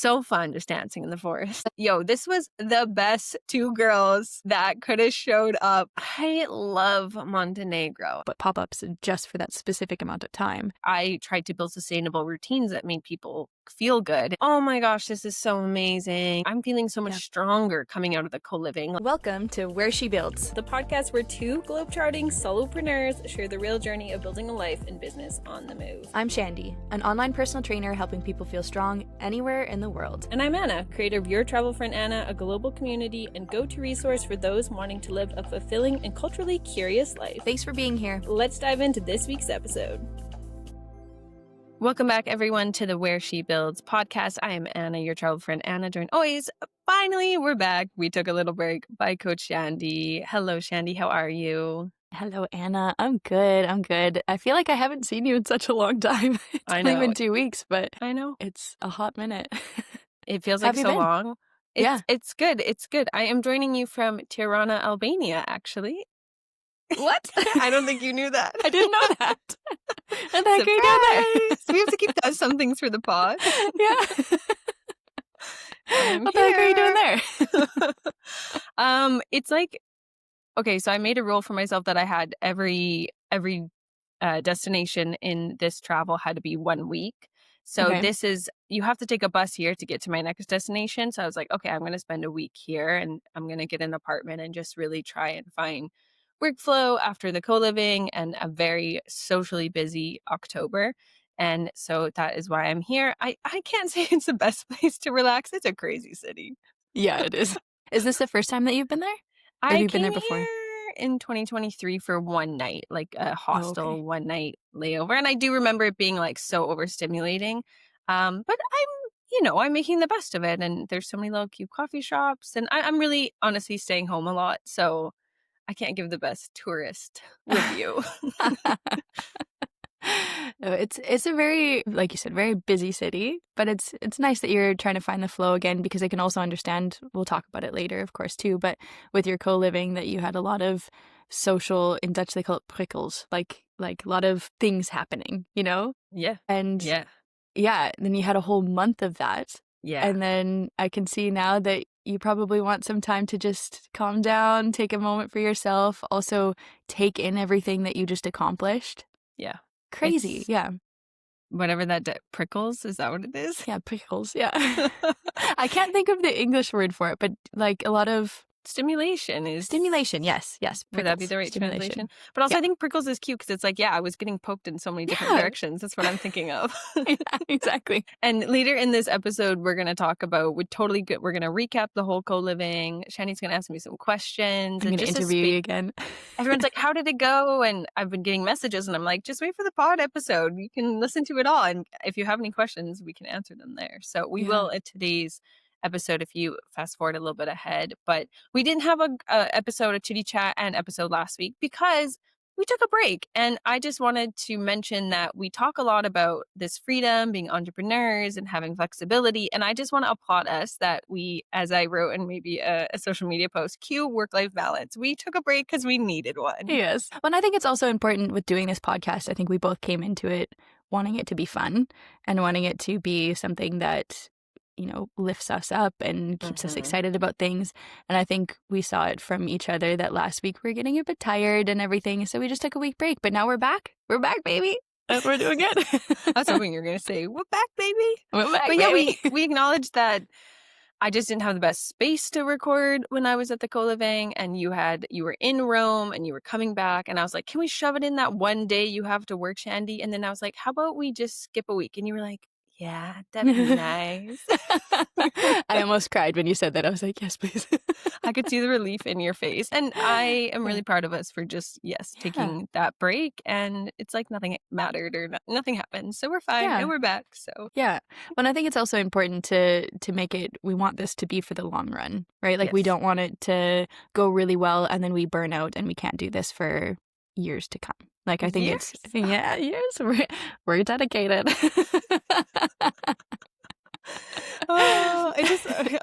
so fun just dancing in the forest. Yo, this was the best two girls that could have showed up. I love Montenegro. But pop-ups just for that specific amount of time. I tried to build sustainable routines that made people feel good. Oh my gosh, this is so amazing. I'm feeling so much stronger coming out of the co-living. Welcome to Where She Builds, the podcast where two globetrotting solopreneurs share the real journey of building a life and business on the move. I'm Shandy, an online personal trainer helping people feel strong anywhere in the world. And I'm Anna, creator of Your Travel Friend Anna, a global community and go-to resource for those wanting to live a fulfilling and culturally curious life. Thanks for being here. Let's dive into this week's episode. Welcome back, everyone, to the Where She Builds podcast. I am Anna, your travel friend Anna, joined always. Finally, we're back. We took a little break by Coach Shandy. Hello, Shandy. How are you? Hello, Anna. I'm good. I feel like I haven't seen you in such a long time. It's only been 2 weeks, but I know it's a hot minute. It feels like so long. It's good. It's good. I am joining you from Tirana, Albania, actually. What? I don't think you knew that. I didn't know that. What the heck are you doing there? We have to keep some things for the pod. Yeah. What the heck are you doing there? It's like, okay, so I made a rule for myself that I had every destination in this travel had to be 1 week. So this is, you have to take a bus here to get to my next destination. So I was like, okay, I'm going to spend a week here and I'm going to get an apartment and just really try and find workflow after the co-living and a very socially busy October. And so that is why I'm here. I can't say it's the best place to relax. It's a crazy city. Yeah, it is. Is this the first time that you've been there? Or have you been there before? In 2023 for one night, like a hostel 1 night layover. And I do remember it being like so overstimulating. But I'm making the best of it. And there's so many little cute coffee shops. And I'm really honestly staying home a lot. So I can't give the best tourist review. No, it's a very, like you said, very busy city, but it's nice that you're trying to find the flow again, because I can also understand, we'll talk about it later, of course, too, but with your co-living that you had a lot of social, in Dutch they call it prikkels, like a lot of things happening, you know? Yeah. And then you had a whole month of that. Yeah. And then I can see now that you probably want some time to just calm down, take a moment for yourself, also take in everything that you just accomplished. Yeah. Crazy. Whatever that prickles, is that what it is? Yeah, prickles. Yeah. I can't think of the English word for it, but like a lot of stimulation. Yes. Would that be the right translation? But also I think prickles is cute because it's like, I was getting poked in so many different directions. That's what I'm thinking of. Yeah, exactly. And later in this episode, we're going to talk about, we're going to recap the whole co-living. Shandy's going to ask me some questions. I'm going to interview you again. Everyone's like, how did it go? And I've been getting messages and I'm like, just wait for the pod episode. You can listen to it all. And if you have any questions, we can answer them there. So we will at today's episode if you fast forward a little bit ahead. But we didn't have a episode of Chitty Chat and episode last week because we took a break. And I just wanted to mention that we talk a lot about this freedom, being entrepreneurs and having flexibility. And I just want to applaud us that we, as I wrote in maybe a social media post, cue work-life balance. We took a break because we needed one. Yes. Well, and I think it's also important with doing this podcast. I think we both came into it wanting it to be fun and wanting it to be something that lifts us up and keeps us excited about things. And I think we saw it from each other that last week we were getting a bit tired and everything. So we just took a week break. But now we're back. We're back, baby. And we're doing good. I was hoping you were going to say, we're back, baby. We're back, but baby. we acknowledged that I just didn't have the best space to record when I was at the co-living, and you were in Rome and you were coming back, and I was like, can we shove it in that one day you have to work, Shandy? And then I was like, how about we just skip a week? And you were like, yeah, that'd be nice. I almost cried when you said that. I was like, yes, please. I could see the relief in your face. And I am really proud of us for just, taking that break. And it's like nothing mattered or nothing happened. So we're fine and we're back. So yeah. Well, I think it's also important to make it, we want this to be for the long run, right? Like we don't want it to go really well and then we burn out and we can't do this for years to come. Like, I think years. We're dedicated.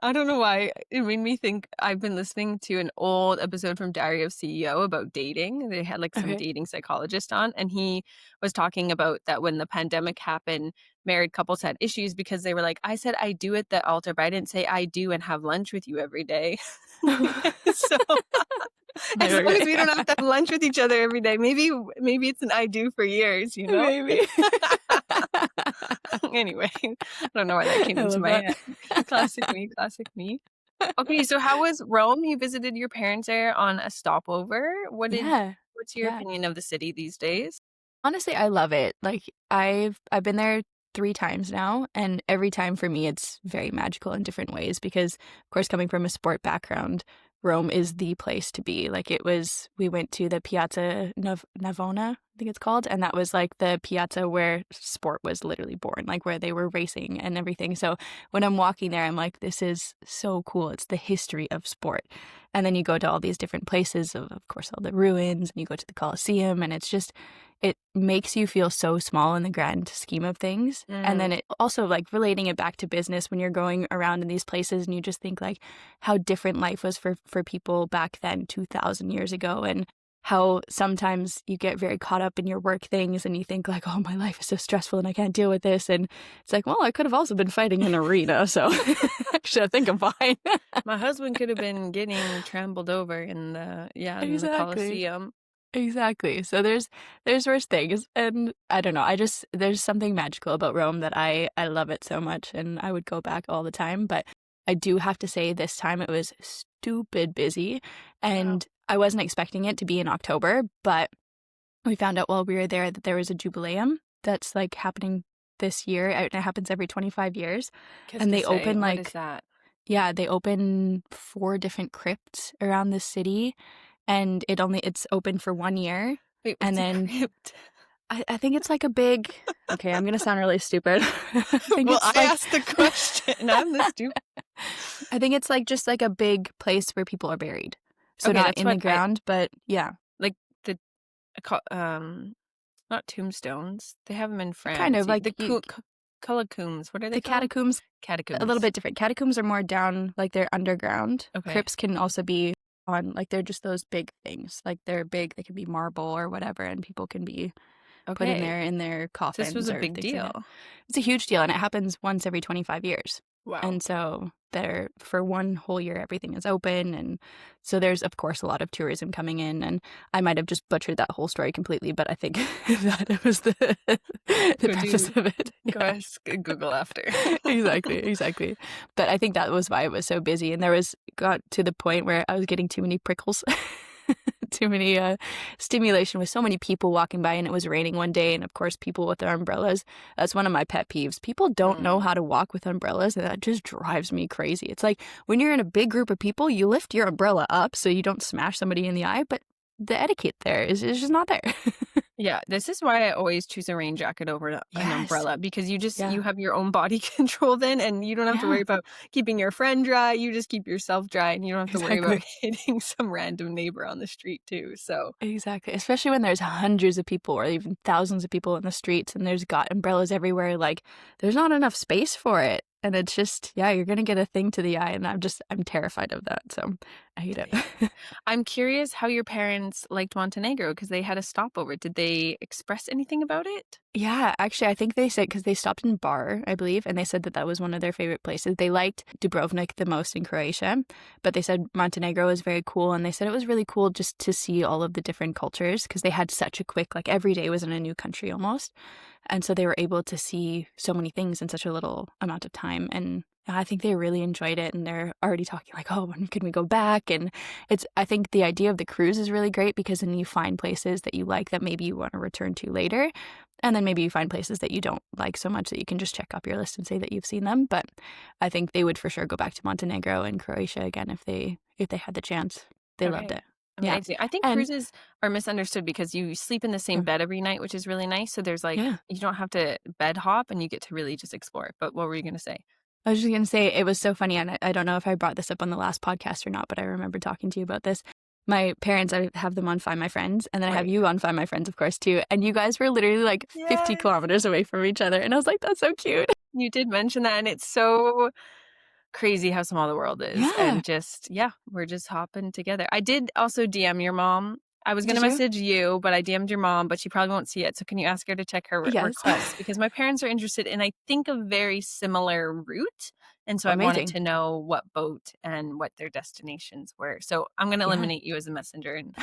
I don't know why. It made me think I've been listening to an old episode from Diary of CEO about dating. They had like some Okay. dating psychologist on, and he was talking about that when the pandemic happened, married couples had issues because they were like, I said I do at the altar, but I didn't say I do and have lunch with you every day. So as long as we don't have to have lunch with each other every day, maybe it's an I do for years, you know? Maybe. Anyway, I don't know why that came I into love my that. head. Classic me, classic me. Okay, so how was Rome? You visited your parents there on a stopover. Yeah. What's your Yeah. opinion of the city these days? Honestly, I love it. Like I've been there 3 times now, and every time for me it's very magical in different ways because of course coming from a sport background, Rome is the place to be. Like we went to the Piazza Navona, I think it's called, and that was like the piazza where sport was literally born, like where they were racing and everything. So when I'm walking there, I'm like, this is so cool. It's the history of sport. And then you go to all these different places of course, all the ruins, and you go to the Colosseum, and it's just it makes you feel so small in the grand scheme of things. And then it also like relating it back to business when you're going around in these places and you just think like how different life was for people back then 2,000 years ago, and how sometimes you get very caught up in your work things and you think like, oh, my life is so stressful and I can't deal with this. And it's like, well, I could have also been fighting in an arena. So actually, I think I'm fine. My husband could have been getting trampled over in the in the Colosseum. Exactly. So there's worse things, and I don't know. There's something magical about Rome that I love it so much, and I would go back all the time. But I do have to say this time it was stupid busy, and I wasn't expecting it to be in October, but we found out while we were there that there was a jubileum that's like happening this year. It happens every 25 years, and they open What like is that? yeah, they open 4 different crypts around the city. And it's open for 1 year. Wait, and what's a then crypt? I think it's like a big okay, I'm gonna sound really stupid. Well, I asked the question. I'm the stupid. I think it's like just like a big place where people are buried. So Okay, not that's in the what ground, but yeah. like the not tombstones. They have them in France. Kind of like the catacombs. What are they the called? catacombs Catacombs. a little bit different. Catacombs are more down, like they're underground. Okay. Crypts can also be on like they're just those big things. Like they're big, they can be marble or whatever, and people can be put in there in their coffins. This was a or big things like deal. that. It's a huge deal, and it happens once every 25 years. Wow. And so there for 1 whole year everything is open, and so there's of course a lot of tourism coming in, and I might have just butchered that whole story completely, but I think that it was the purpose of it. Go ask Google after. Exactly. But I think that was why it was so busy, and got to the point where I was getting too many prickles. Too many stimulation with so many people walking by, and it was raining one day, and of course people with their umbrellas. That's one of my pet peeves. People don't know how to walk with umbrellas, and that just drives me crazy. It's like when you're in a big group of people, you lift your umbrella up so you don't smash somebody in the eye, but the etiquette there is just not there. Yeah, this is why I always choose a rain jacket over an umbrella, because you have your own body control then, and you don't have to worry about keeping your friend dry. You just keep yourself dry, and you don't have to worry about hitting some random neighbor on the street too. So exactly, especially when there's hundreds of people or even thousands of people in the streets, and there's got umbrellas everywhere. Like there's not enough space for it. And it's just, you're going to get a thing to the eye. And I'm terrified of that. So I hate it. I'm curious how your parents liked Montenegro because they had a stopover. Did they express anything about it? Yeah, actually, I think they said, because they stopped in Bar, I believe, and they said that was one of their favorite places. They liked Dubrovnik the most in Croatia, but they said Montenegro was very cool. And they said it was really cool just to see all of the different cultures because they had such a quick, like every day was in a new country almost. And so they were able to see so many things in such a little amount of time. And I think they really enjoyed it, and they're already talking like, oh, when can we go back? And I think the idea of the cruise is really great because then you find places that you like that maybe you want to return to later. And then maybe you find places that you don't like so much that you can just check off your list and say that you've seen them. But I think they would for sure go back to Montenegro and Croatia again if they had the chance. They loved it. Yeah, I think cruises are misunderstood because you sleep in the same bed every night, which is really nice. So there's you don't have to bed hop, and you get to really just explore. But what were you going to say? I was just going to say it was so funny, and I don't know if I brought this up on the last podcast or not, but I remember talking to you about this. My parents, I have them on Find My Friends, and then I have you on Find My Friends, of course, too. And you guys were literally like 50 kilometers away from each other. And I was like, that's so cute. You did mention that, and it's so crazy how small the world is. Yeah. And just, we're just hopping together. I did also DM your mom. I was going to Did you? message you, but I DM'd your mom, but she probably won't see it. So can you ask her to check her Yes. requests? Because my parents are interested in, I think, a very similar route. And so I wanted Amazing. to know what boat and what their destinations were. So I'm going to eliminate you as a messenger and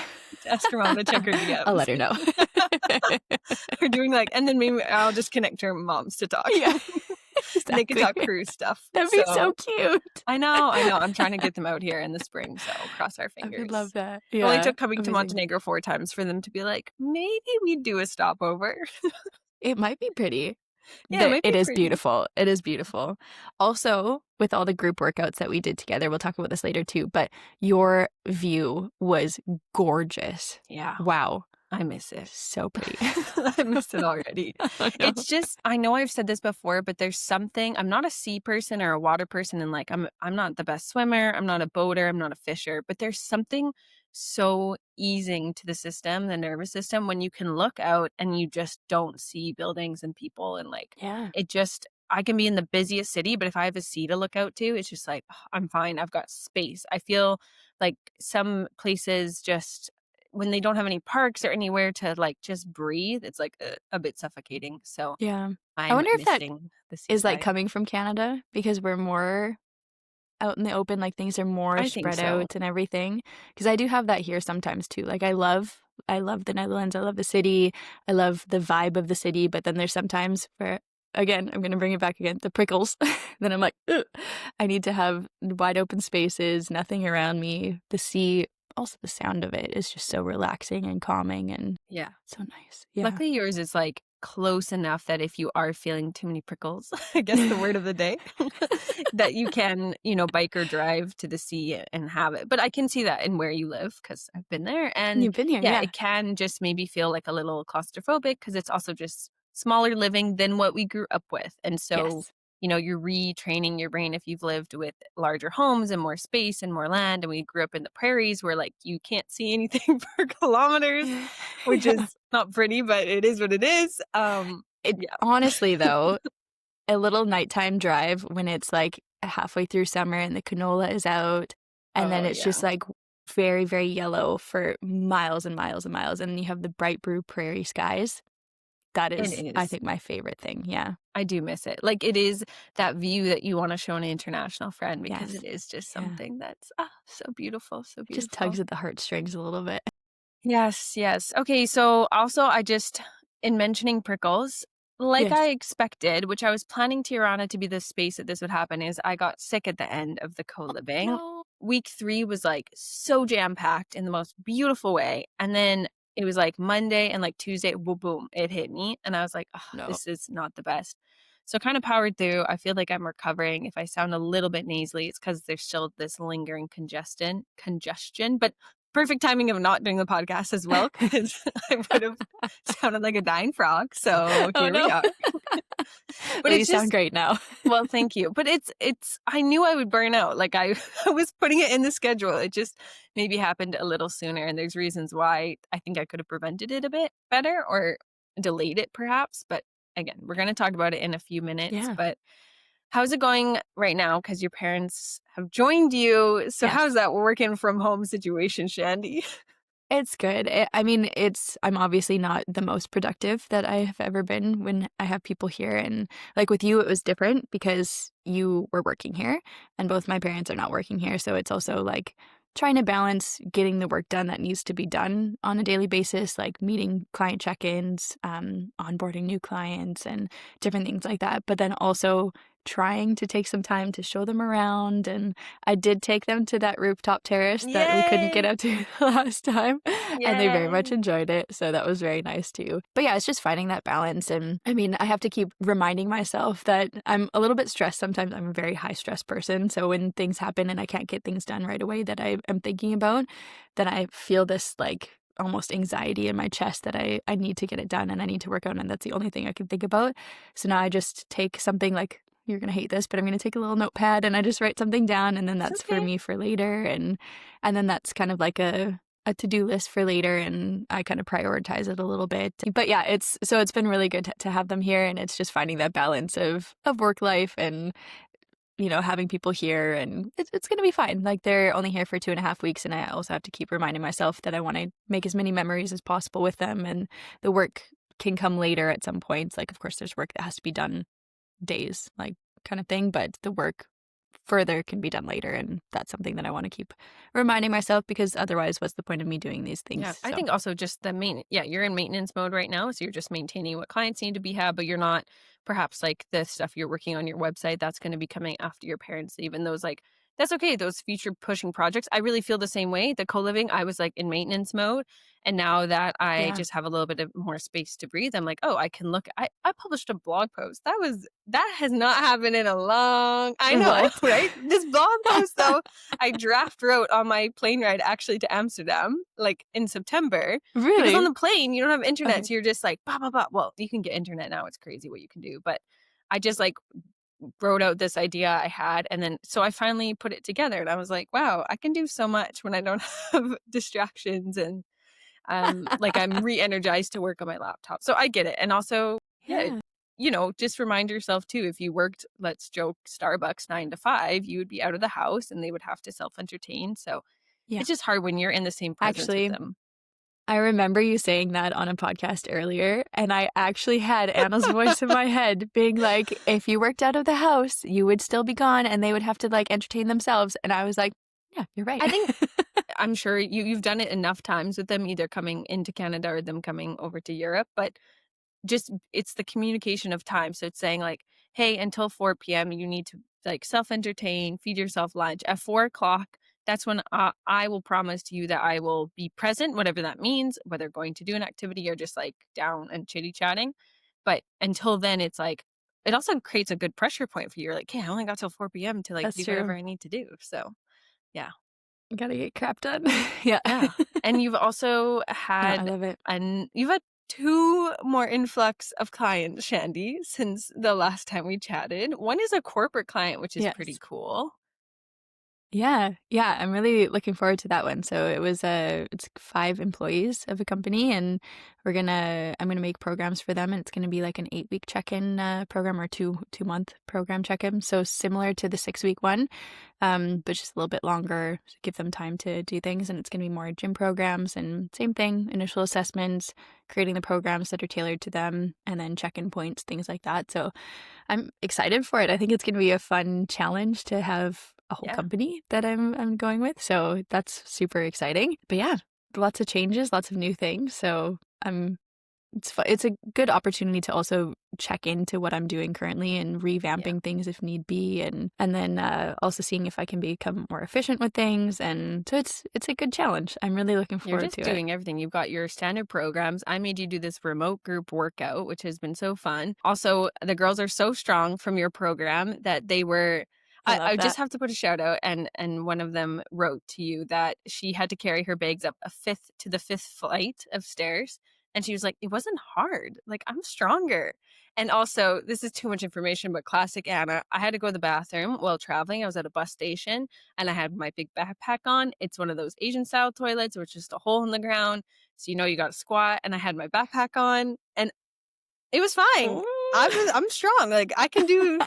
ask her mom to check her DMs. I'll let her know. We're doing and then maybe I'll just connect her moms to talk. Yeah. They could Exactly. talk cruise stuff. That'd be so cute. I know. I'm trying to get them out here in the spring, so cross our I fingers. would love that. It Yeah. only took coming to Amazing. Montenegro 4 times for them to be like, maybe we do a stopover. It might be pretty. Yeah, it is pretty. beautiful. It is beautiful. Also, with all the group workouts that we did together, we'll talk about this later too, but your view was gorgeous. Yeah. Wow. I miss it. So pretty. I miss it already. It's just, I know I've said this before, but there's something, I'm not a sea person or a water person, and I'm not the best swimmer, I'm not a boater, I'm not a fisher, but there's something so easing to the system, the nervous system, when you can look out and you just don't see buildings and people, and it just, I can be in the busiest city, but if I have a sea to look out to, it's just like, oh, I'm fine, I've got space. I feel like some places just, when they don't have any parks or anywhere to just breathe, it's a bit suffocating. So yeah. I wonder if that the is seaside. coming from Canada because we're more out in the open, things are more spread out and everything. Because I do have that here sometimes too. I love the Netherlands. I love the city. I love the vibe of the city. But then there's sometimes where, again, I'm going to bring it back again, the prickles. Then I'm like, ugh. I need to have wide open spaces, nothing around me. The sea, also the sound of it is just so relaxing and calming and so nice. Yeah. Luckily yours is close enough that if you are feeling too many prickles, I guess the word of the day, that you can, bike or drive to the sea and have it. But I can see that in where you live because I've been there. And you've been here, yeah. It can just maybe feel a little claustrophobic because it's also just smaller living than what we grew up with. And so, you're retraining your brain if you've lived with larger homes and more space and more land. And we grew up in the prairies where you can't see anything for kilometers, which is not pretty, but it is what it is. Honestly, though, a little nighttime drive when it's halfway through summer and the canola is out, and then it's just very, very yellow for miles and miles and miles, and then you have the bright blue prairie skies. That is, I think, my favorite thing. Yeah. I do miss it. It is that view that you want to show an international friend because it is just something that's so beautiful, so beautiful. Just tugs at the heartstrings a little bit. Yes. Okay, so also in mentioning prickles, I expected, which I was planning Tirana to be the space that this would happen, is I got sick at the end of the co-living. No. Week 3 was so jam-packed in the most beautiful way. And then it was Monday and Tuesday, boom, it hit me. And I was like, oh, this is not the best. So kind of powered through. I feel like I'm recovering. If I sound a little bit nasally, it's because there's still this lingering congestion, but perfect timing of not doing the podcast as well, because I would have sounded like a dying frog. So here we are. But you sound great now. Well, thank you. But it's I knew I would burn out. I was putting it in the schedule. It just maybe happened a little sooner. And there's reasons why I think I could have prevented it a bit better or delayed it perhaps. But again, we're going to talk about it in a few minutes. Yeah. But how's it going right now? Because your parents have joined you. So how's that working from home situation, Shandy? It's good. I'm obviously not the most productive that I have ever been when I have people here. And with you, it was different because you were working here and both my parents are not working here. So it's also trying to balance getting the work done that needs to be done on a daily basis, meeting client check-ins, onboarding new clients and different things like that. But then also trying to take some time to show them around. And I did take them to that rooftop terrace that we couldn't get up to last time. And they very much enjoyed it. So that was very nice too. But yeah, it's just finding that balance. And I have to keep reminding myself that I'm a little bit stressed. Sometimes I'm a very high stress person. So when things happen and I can't get things done right away that I am thinking about, then I feel this almost anxiety in my chest that I need to get it done and I need to work on. And that's the only thing I can think about. So now I just take something you're going to hate this, but I'm going to take a little notepad and I just write something down and then that's for me for later. And then that's kind of a to-do list for later and I kind of prioritize it a little bit. But yeah, it's been really good to have them here and it's just finding that balance of work life and having people here, and it's going to be fine. Like, they're only here for 2.5 weeks, and I also have to keep reminding myself that I want to make as many memories as possible with them, and the work can come later at some points. Like, of course, there's work that has to be done days, like, kind of thing, but the work further can be done later, and that's something that I want to keep reminding myself, because otherwise, what's the point of me doing these things? Yeah, I think also just you're in maintenance mode right now, so you're just maintaining what clients need to be had, but you're not perhaps like the stuff you're working on your website that's going to be coming after your parents leave, and those like that's okay, those future pushing projects. I really feel the same way. The co-living, I was like in maintenance mode, and now that I just have a little bit of more space to breathe, I'm like, oh, I can look. I published a blog post that has not happened in a long. I know, right? This blog post though, I draft wrote on my plane ride actually to Amsterdam, like in September. Really? Because on the plane you don't have internet, so you're just like blah blah blah. Well, you can get internet now. It's crazy what you can do, but I just like wrote out this idea I had, and then so I finally put it together, and I was like, wow, I can do so much when I don't have distractions, and like I'm re-energized to work on my laptop. So I get it. And also just remind yourself too, if you worked, let's joke, Starbucks 9 to 5, you would be out of the house and they would have to self-entertain. So it's just hard when you're in the same presence with them. I remember you saying that on a podcast earlier, and I actually had Anna's voice in my head being like, if you worked out of the house, you would still be gone and they would have to like entertain themselves. And I was like, yeah, you're right. I think I'm sure you've done it enough times with them, either coming into Canada or them coming over to Europe, but just it's the communication of time. So it's saying like, hey, until 4 p.m. you need to like self-entertain, feed yourself lunch. At 4 o'clock, that's when I will promise to you that I will be present, whatever that means, whether going to do an activity or just like down and chitty chatting. But until then, it's like, it also creates a good pressure point for you. You're like, hey, I only got till 4 p.m. to like do whatever I need to do. So yeah. You gotta get crap done. Yeah. And you've also had, I love it. And you've had 2 more influx of clients, Shandy, since the last time we chatted. One is a corporate client, which is pretty cool. Yeah. I'm really looking forward to that one. So it's 5 employees of a company, and I'm gonna make programs for them, and it's gonna be like an 8-week check-in program, or 2-month program check-in. So similar to the 6-week one, but just a little bit longer to give them time to do things. And it's gonna be more gym programs, and same thing, initial assessments, creating the programs that are tailored to them, and then check-in points, things like that. So I'm excited for it. I think it's gonna be a fun challenge to have a whole company that I'm going with. So that's super exciting. But yeah, lots of changes, lots of new things. So it's a good opportunity to also check into what I'm doing currently and revamping things if need be, and then also seeing if I can become more efficient with things. And so it's a good challenge. I'm really looking forward to it. You're just doing everything. You've got your standard programs. I made you do this remote group workout, which has been so fun. Also, the girls are so strong from your program that they were I just have to put a shout out, and one of them wrote to you that she had to carry her bags up the fifth flight of stairs, and she was like, it wasn't hard. Like, I'm stronger. And also, this is too much information, but classic Anna, I had to go to the bathroom while traveling. I was at a bus station, and I had my big backpack on. It's one of those Asian style toilets, which is just a hole in the ground, so you got to squat. And I had my backpack on, and it was fine. I'm strong. Like, I can do,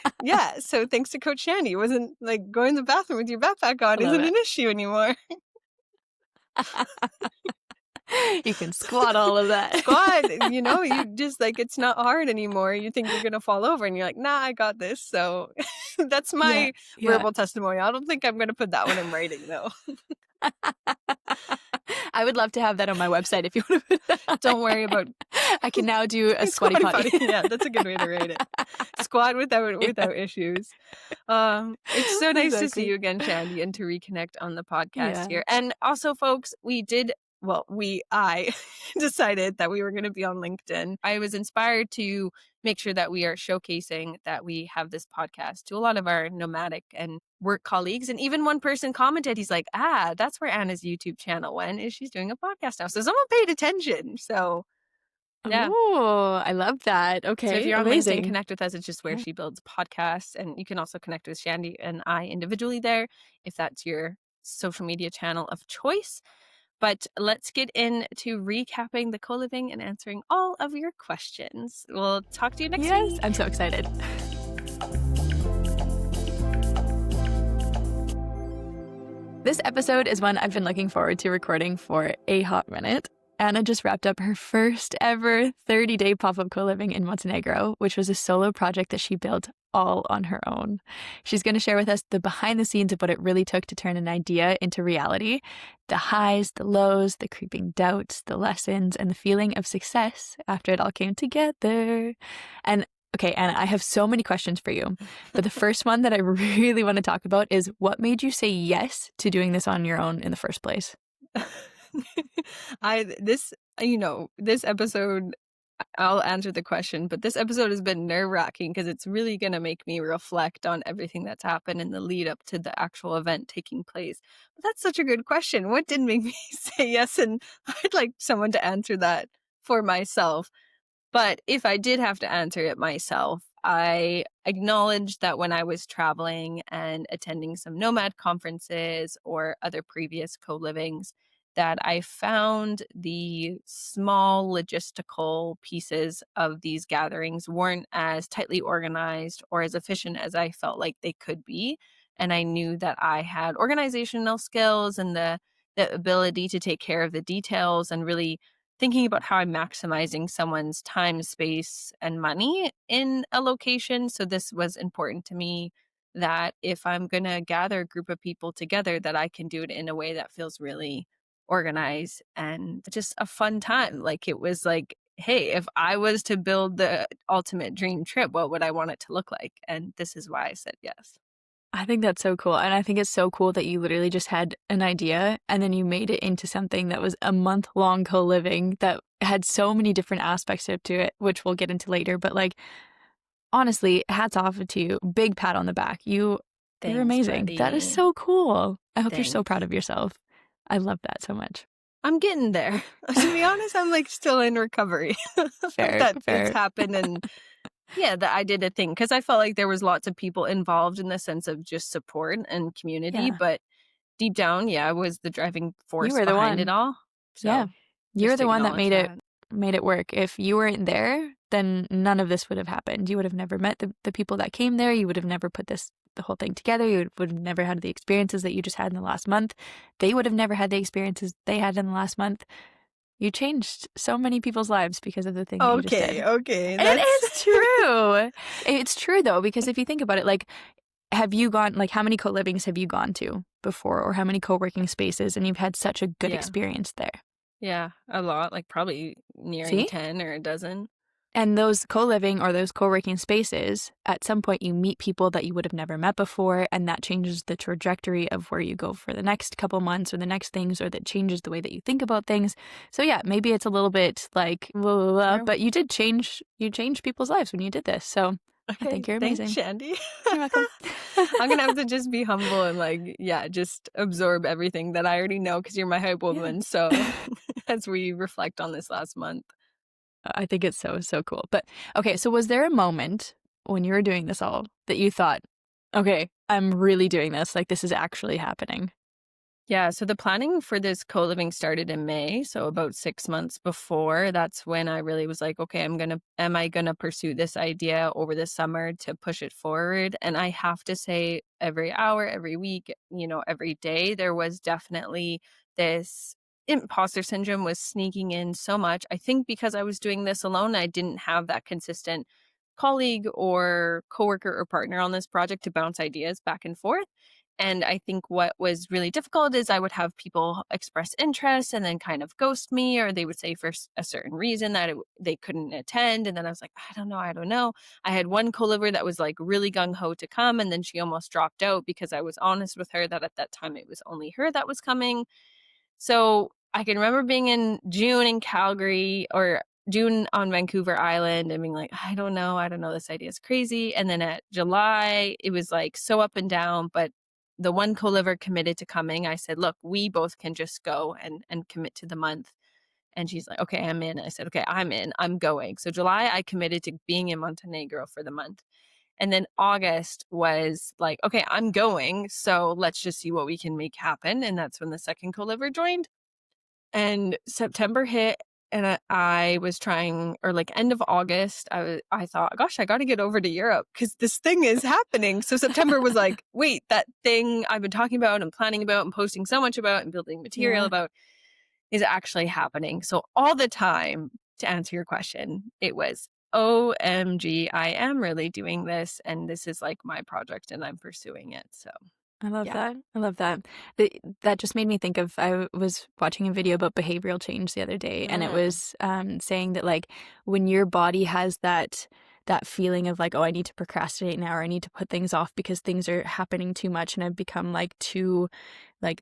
So thanks to Coach Shandy, it wasn't like going to the bathroom with your backpack on isn't an issue anymore. You can squat all of that. Squat, you just like, it's not hard anymore. You think you're going to fall over, and you're like, nah, I got this. So that's my verbal testimony. I don't think I'm going to put that one in writing though. I would love to have that on my website if you want to put that. Don't worry about. I can now do a squatty potty. Yeah, that's a good way to rate it. Squat without issues. It's so nice to see you again, Shandy, and to reconnect on the podcast here. And also, folks, I decided that we were going to be on LinkedIn. I was inspired to make sure that we are showcasing that we have this podcast to a lot of our nomadic and work colleagues. And even one person commented, he's like, that's where Anna's YouTube channel went, is she's doing a podcast now. So someone paid attention. So yeah. Oh, I love that. Okay. So if you're on LinkedIn, connect with us. It's just where she builds podcasts. And you can also connect with Shandy and I individually there, if that's your social media channel of choice. But let's get into recapping the co-living and answering all of your questions. We'll talk to you next week. I'm so excited. This episode is one I've been looking forward to recording for a hot minute. Anna just wrapped up her first ever 30-day pop-up co-living in Montenegro, which was a solo project that she built all on her own. She's going to share with us the behind the scenes of what it really took to turn an idea into reality, the highs, the lows, the creeping doubts, the lessons, and the feeling of success after it all came together. And okay, Anna, I have so many questions for you, but the first one that I really want to talk about is what made you say yes to doing this on your own in the first place? This episode, I'll answer the question, but this episode has been nerve-wracking because it's really going to make me reflect on everything that's happened in the lead up to the actual event taking place. But that's such a good question. What did make me say yes? And I'd like someone to answer that for myself. But if I did have to answer it myself, I acknowledged that when I was traveling and attending some Nomad conferences or other previous co-livings, that I found the small logistical pieces of these gatherings weren't as tightly organized or as efficient as I felt like they could be. And I knew that I had organizational skills and the ability to take care of the details and really thinking about how I'm maximizing someone's time, space, and money in a location. So this was important to me that if I'm going to gather a group of people together, that I can do it in a way that feels really organized and just a fun time. Like it was like, hey, if I was to build the ultimate dream trip, what would I want it to look like? And this is why I said yes. I think that's so cool. And I think it's so cool that you literally just had an idea and then you made it into something that was a month-long co-living that had so many different aspects to it, which we'll get into later. But like, honestly, hats off to you. Big pat on the back. You're amazing. Buddy. That is so cool. I hope you're so Thanks. proud of yourself. I love that so much. I'm getting there. To be honest, I'm like still in recovery. Fair. It's happened and yeah, that I did a thing because I felt like there was lots of people involved in the sense of just support and community. Yeah. But deep down, I was the driving force You were the behind one. it all. So yeah, you're the one that made that. it work. If you weren't there, then none of this would have happened. You would have never met the people that came there. You would have never put the whole thing together. You would have never had the experiences that you just had in the last month. They would have never had the experiences they had in the last month. You changed so many people's lives because of the thing that you just did. Okay. It is true. It's true, though, because if you think about it, like, have you gone, like, how many co-livings have you gone to before or how many co-working spaces and you've had such a good experience there? Yeah, a lot, like probably nearing 10 or a dozen. And those co-living or those co-working spaces, at some point you meet people that you would have never met before, and that changes the trajectory of where you go for the next couple months or the next things, or that changes the way that you think about things. So yeah, maybe it's a little bit like, blah, blah, blah, but you changed people's lives when you did this. So I think you're amazing. Thanks, Shandy. You're welcome. I'm going to have to just be humble and like, just absorb everything that I already know because you're my hype woman. Yeah. So as we reflect on this last month. I think it's so cool. But okay, so was there a moment when you were doing this all that you thought, okay, I'm really doing this, like this is actually happening? Yeah, so the planning for this co-living started in May, so about 6 months before. That's when I really was like, okay, am I gonna pursue this idea over the summer to push it forward? And I have to say, every hour, every week, every day, there was definitely this imposter syndrome was sneaking in so much. I think because I was doing this alone, I didn't have that consistent colleague or coworker or partner on this project to bounce ideas back and forth. And I think what was really difficult is I would have people express interest and then kind of ghost me, or they would say for a certain reason that they couldn't attend. And then I was like, I don't know. I had one co-liver that was like really gung-ho to come, and then she almost dropped out because I was honest with her that at that time it was only her that was coming. So I can remember being in June in Calgary or June on Vancouver Island and being like, I don't know, this idea is crazy. And then at July, it was like so up and down, but the one co-liver committed to coming. I said, look, we both can just go and commit to the month. And she's like, okay, I'm in. I said, okay, I'm in. I'm going. So July, I committed to being in Montenegro for the month. And then August was like, okay, I'm going. So let's just see what we can make happen. And that's when the second co-liver joined. And September hit And I was trying, or like end of August, I thought, gosh, I got to get over to Europe because this thing is happening. So September was like, wait, that thing I've been talking about and planning about and posting so much about and building material about is actually happening. So all the time, to answer your question, it was, OMG, I am really doing this. And this is like my project and I'm pursuing it. So I love yeah. that. I love that. That just made me think of, I was watching a video about behavioral change the other day, and it was saying that like when your body has that feeling of like, oh, I need to procrastinate now, or I need to put things off because things are happening too much and I've become like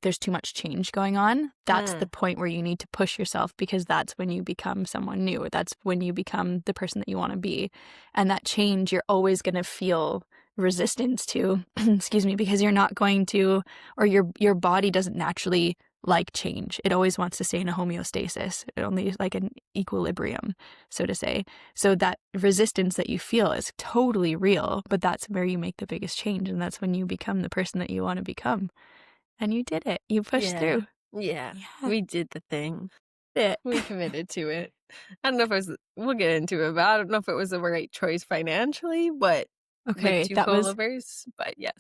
there's too much change going on. That's the point where you need to push yourself, because that's when you become someone new. That's when you become the person that you want to be. And that change, you're always going to feel resistance to, excuse me, because you're not going to, or your body doesn't naturally like change. It always wants to stay in a homeostasis. It only like an equilibrium, so to say. So that resistance that you feel is totally real, but that's where you make the biggest change. And that's when you become the person that you want to become. And you did it. You pushed through. Yeah. We did the thing. Yeah. We committed to it. I don't know if we'll get into it, but I don't know if it was the right choice financially, but Okay, with 2 co-livers, but yes.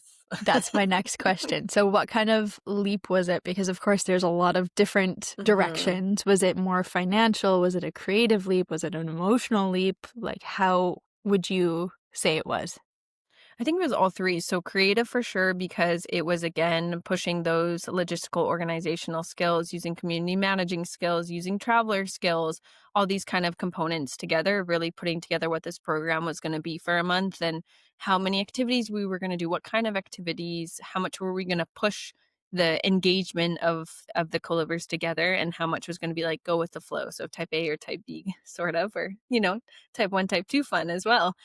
That's my next question. So what kind of leap was it? Because of course there's a lot of different directions. Was it more financial? Was it a creative leap? Was it an emotional leap? Like, how would you say it was? I think it was all 3. So creative for sure, because it was, again, pushing those logistical organizational skills, using community managing skills, using traveler skills, all these kind of components together, really putting together what this program was going to be for a month and how many activities we were going to do, what kind of activities, how much were we going to push the engagement of the co-livers together, and how much was going to be like go with the flow. So type A or type B sort of, or, type 1, type 2 fun as well.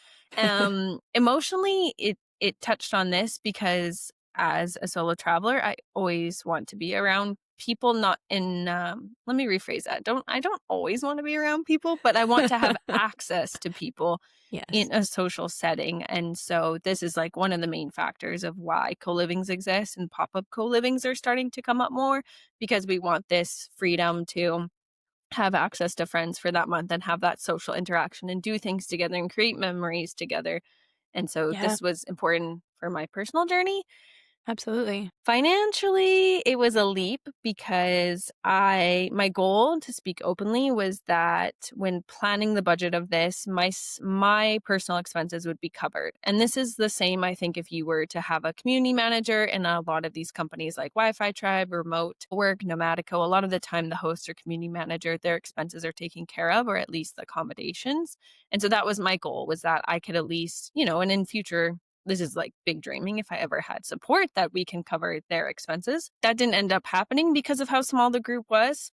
Emotionally, it touched on this because as a solo traveler, I always want to be around people, not in let me rephrase that. I don't always want to be around people, but I want to have access to people Yes. in a social setting. And so this is like one of the main factors of why co-livings exist and pop-up co-livings are starting to come up more, because we want this freedom to have access to friends for that month and have that social interaction and do things together and create memories together. And so Yeah, this was important for my personal journey. absolutely. Financially, it was a leap because my goal, to speak openly, was that when planning the budget of this, my personal expenses would be covered. And this is the same, I think, if you were to have a community manager in a lot of these companies like Wi-Fi Tribe, Remote Work, Nomadico. A lot of the time, the host or community manager, their expenses are taken care of, or at least the accommodations. And so that was my goal, was that I could at least, and in future, this is like big dreaming, if I ever had support, that we can cover their expenses. That didn't end up happening because of how small the group was.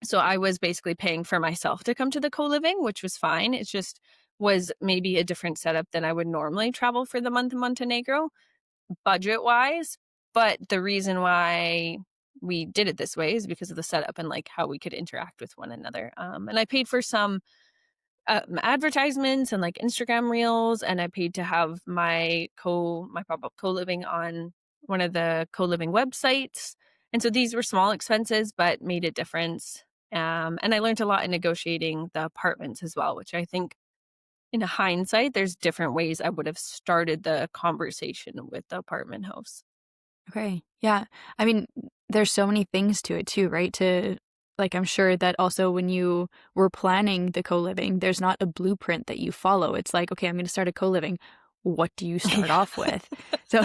So I was basically paying for myself to come to the co-living, which was fine. It just was maybe a different setup than I would normally travel for the month in Montenegro, budget wise. But the reason why we did it this way is because of the setup and like how we could interact with one another. And I paid for some advertisements and like Instagram reels, and I paid to have my pop-up co-living on one of the co-living websites. And so these were small expenses, but made a difference. And I learned a lot in negotiating the apartments as well, which I think in hindsight, there's different ways I would have started the conversation with the apartment host. Okay. Yeah. I mean, there's so many things to it too, right? I'm sure that also when you were planning the co-living, there's not a blueprint that you follow. It's like, okay, I'm going to start a co-living. What do you start off with? So,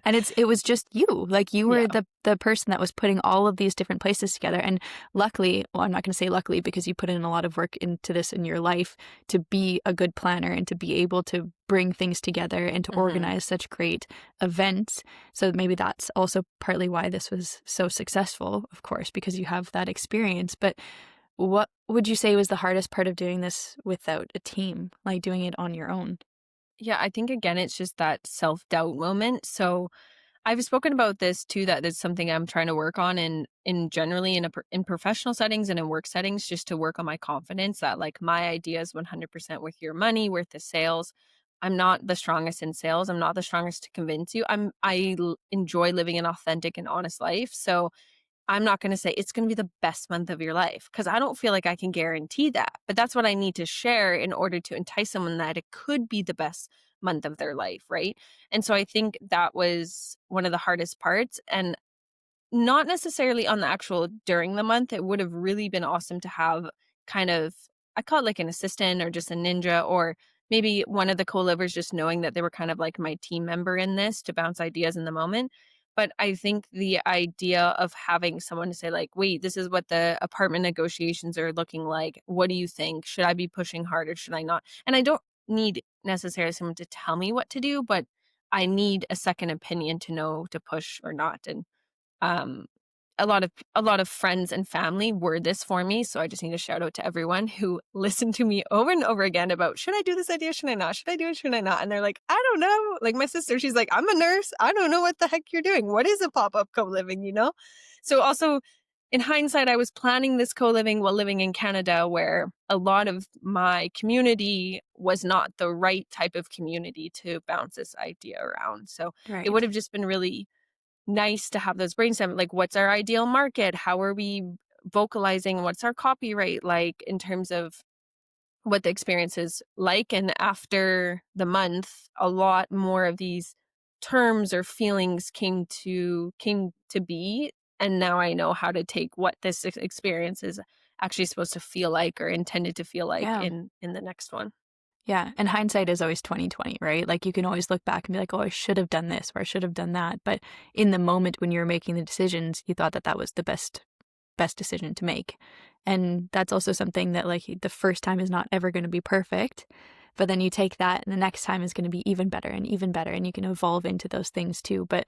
and it was just you, like you were the person that was putting all of these different places together. And luckily, well, I'm not going to say luckily, because you put in a lot of work into this in your life to be a good planner and to be able to bring things together and to organize such great events. So maybe that's also partly why this was so successful, of course, because you have that experience. But what would you say was the hardest part of doing this without a team, like doing it on your own? Yeah, I think again, it's just that self-doubt moment. So I've spoken about this too, that is something I'm trying to work on in generally in professional settings and in work settings, just to work on my confidence that like my idea is 100% worth your money, worth the sales. I'm not the strongest in sales. I'm not the strongest to convince you. I enjoy living an authentic and honest life. So I'm not going to say it's going to be the best month of your life, because I don't feel like I can guarantee that. But that's what I need to share in order to entice someone that it could be the best month of their life, right? And so I think that was one of the hardest parts. And not necessarily on the actual during the month. It would have really been awesome to have kind of, I call it like an assistant or just a ninja, or maybe one of the co-livers just knowing that they were kind of like my team member in this to bounce ideas in the moment. But I think the idea of having someone to say like, wait, this is what the apartment negotiations are looking like. What do you think? Should I be pushing harder? Should I not? And I don't need necessarily someone to tell me what to do, but I need a second opinion to know to push or not. And um, a lot of friends and family were this for me. So I just need to shout out to everyone who listened to me over and over again about, should I do this idea? Should I not? Should I do it? Should I not? And they're like, I don't know. Like my sister, she's like, I'm a nurse. I don't know what the heck you're doing. What is a pop-up co-living, you know? So also in hindsight, I was planning this co-living while living in Canada, where a lot of my community was not the right type of community to bounce this idea around. So it would have just been really nice to have those brainstem, like what's our ideal market? How are we vocalizing? What's our copyright like in terms of what the experience is like? And after the month, a lot more of these terms or feelings came to be. And now I know how to take what this experience is actually supposed to feel like or intended to feel like in the next one. Yeah. And hindsight is always 20/20, right? Like you can always look back and be like, oh, I should have done this or I should have done that. But in the moment when you were making the decisions, you thought that that was the best decision to make. And that's also something that like the first time is not ever going to be perfect. But then you take that and the next time is going to be even better. And you can evolve into those things too. But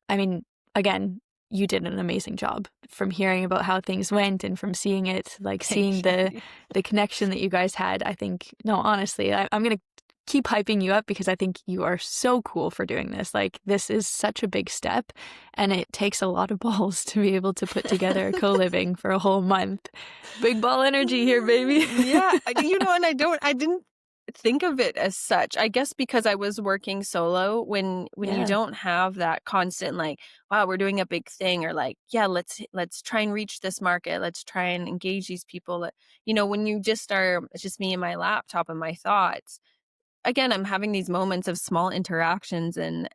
I mean, again, you did an amazing job from hearing about how things went and from seeing it, like seeing the connection that you guys had. I think, no, honestly, I'm going to keep hyping you up because I think you are so cool for doing this. Like this is such a big step and it takes a lot of balls to be able to put together a co-living for a whole month. Big ball energy here, baby. Yeah. You know, and I didn't think of it as such. I guess because I was working solo, when you don't have that constant like, wow, we're doing a big thing, or like, yeah, let's try and reach this market, let's try and engage these people. You know, when you just are, it's just me and my laptop and my thoughts. Again, I'm having these moments of small interactions and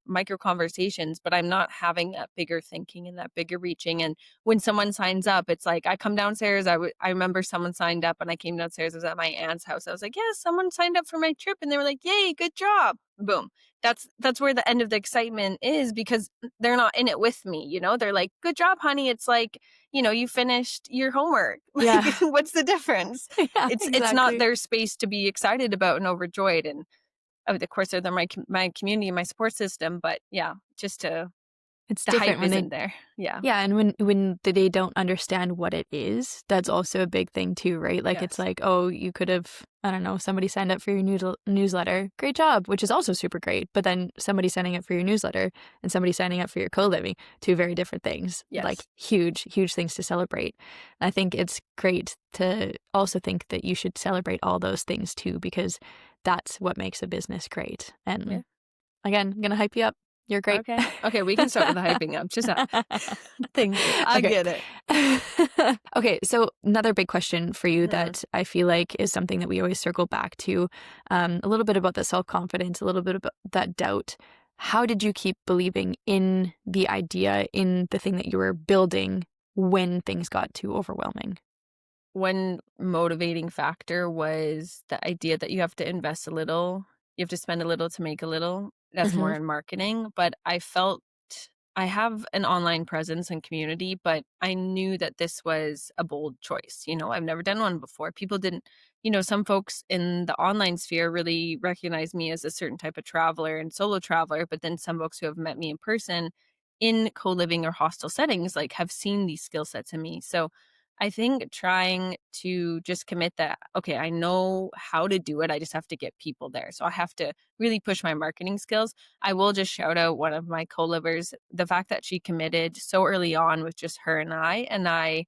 micro conversations, but I'm not having that bigger thinking and that bigger reaching. And when someone signs up, it's like I come downstairs. I remember someone signed up and I came downstairs. I was at my aunt's house. I was like, yeah, someone signed up for my trip, and they were like, yay, good job. Boom. That's where the end of the excitement is, because they're not in it with me. You know, they're like, good job, honey. It's like, you know, you finished your homework. Yeah. What's the difference? Yeah, it's not their space to be excited about and overjoyed. And of course, they're my community and my support system. But yeah, just to it's the different hype when isn't there. Yeah. Yeah, and when they don't understand what it is, that's also a big thing too, right? Like it's like, oh, you could have, I don't know, somebody signed up for your newsletter, great job, which is also super great. But then somebody signing up for your newsletter and somebody signing up for your co-living, two very different things. Yes. Like huge things to celebrate. I think it's great to also think that you should celebrate all those things too, because that's what makes a business great. And again, I'm gonna hype you up. You're great. Okay, we can start with the hyping up. Just thank you. I get it. Okay, so another big question for you that I feel like is something that we always circle back to, a little bit about the self-confidence, a little bit about that doubt. How did you keep believing in the idea, in the thing that you were building when things got too overwhelming? One motivating factor was the idea that you have to invest a little. You have to spend a little to make a little. That's more in marketing. But I felt I have an online presence and community, but I knew that this was a bold choice. You know, I've never done one before. People didn't, you know, some folks in the online sphere really recognize me as a certain type of traveler and solo traveler. But then some folks who have met me in person in co-living or hostel settings, like have seen these skill sets in me. So I think trying to just commit that, okay, I know how to do it. I just have to get people there. So I have to really push my marketing skills. I will just shout out one of my co-livers, the fact that she committed so early on with just her and I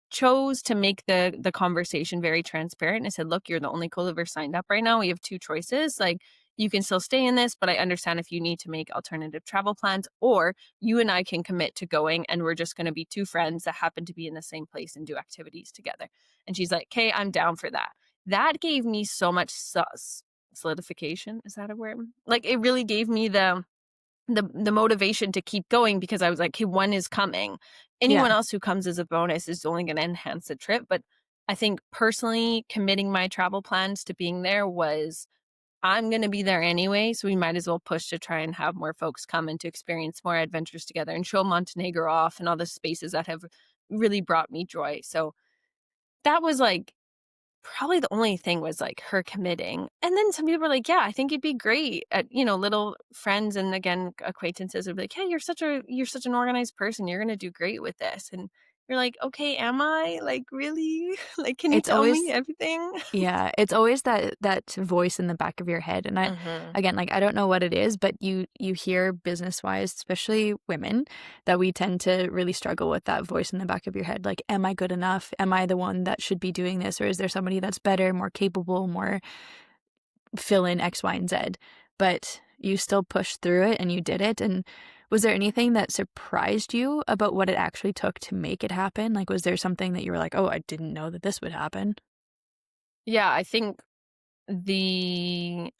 chose to make the conversation very transparent. I said, look, you're the only co-liver signed up right now. We have two choices. Like, you can still stay in this, but I understand if you need to make alternative travel plans, or you and I can commit to going and we're just going to be two friends that happen to be in the same place and do activities together. And she's like, okay, I'm down for that. That gave me so much solidification. Is that a word? Like, it really gave me the motivation to keep going, because I was like, hey, one is coming. Anyone else who comes as a bonus is only going to enhance the trip. But I think personally committing my travel plans to being there was, I'm going to be there anyway, so we might as well push to try and have more folks come and to experience more adventures together and show Montenegro off and all the spaces that have really brought me joy. So that was like probably the only thing, was like her committing. And then some people were like, yeah, I think you'd be great at, little friends and, again, acquaintances would be like, hey, you're such an organized person. You're going to do great with this. And you're like, okay, am I? Like, really? Like, can you It's tell always me everything? Yeah, it's always that voice in the back of your head. And again, like, I don't know what it is, but you hear business-wise, especially women, that we tend to really struggle with that voice in the back of your head. Like, am I good enough? Am I the one that should be doing this? Or is there somebody that's better, more capable, more fill in X, Y, and Z? But you still pushed through it and you did it. And was there anything that surprised you about what it actually took to make it happen? Like, was there something that you were like, oh, I didn't know that this would happen? Yeah, I think timing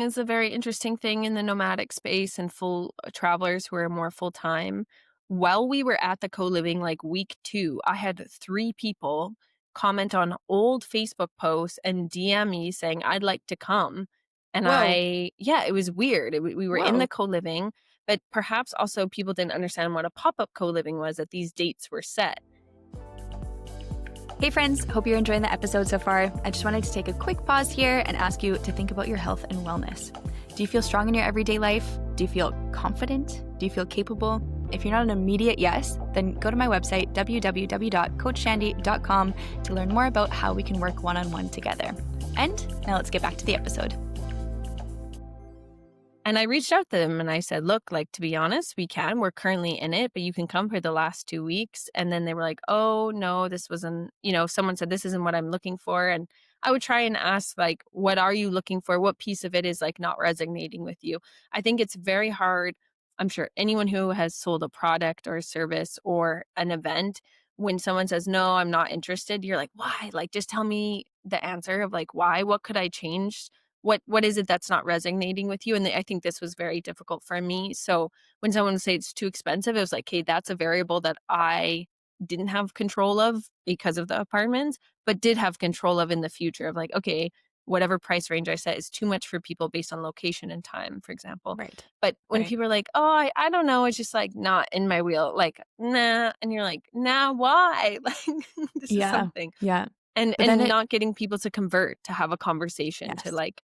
is a very interesting thing in the nomadic space and full travelers who are more full time. While we were at the co-living, like week 2, I had 3 people comment on old Facebook posts and DM me saying, I'd like to come. And Whoa. it was weird. We were in Whoa. the co-living, but perhaps also people didn't understand what a pop-up co-living was, that these dates were set. Hey friends, hope you're enjoying the episode so far. I just wanted to take a quick pause here and ask you to think about your health and wellness. Do you feel strong in your everyday life? Do you feel confident? Do you feel capable? If you're not an immediate yes, then go to my website, www.coachshandy.com, to learn more about how we can work one-on-one together. And now let's get back to the episode. And I reached out to them and I said, look, like, to be honest, we're currently in it, but you can come for the last 2 weeks. And then they were like, oh, no, this wasn't, someone said, this isn't what I'm looking for. And I would try and ask, like, what are you looking for? What piece of it is, like, not resonating with you? I think it's very hard. I'm sure anyone who has sold a product or a service or an event, when someone says, no, I'm not interested, you're like, why? Like, just tell me the answer of, like, why? What could I change? What is it that's not resonating with you? And I think this was very difficult for me. So when someone would say it's too expensive, it was like, hey, that's a variable that I didn't have control of because of the apartments, but did have control of in the future, of like, okay, whatever price range I set is too much for people based on location and time, for example. Right. But when Right. people are like, oh, I don't know, it's just like not in my wheel, like, nah. And you're like, nah, why? Like, this is something. Yeah. And But then not getting people to convert, to have a conversation, to, yes. like,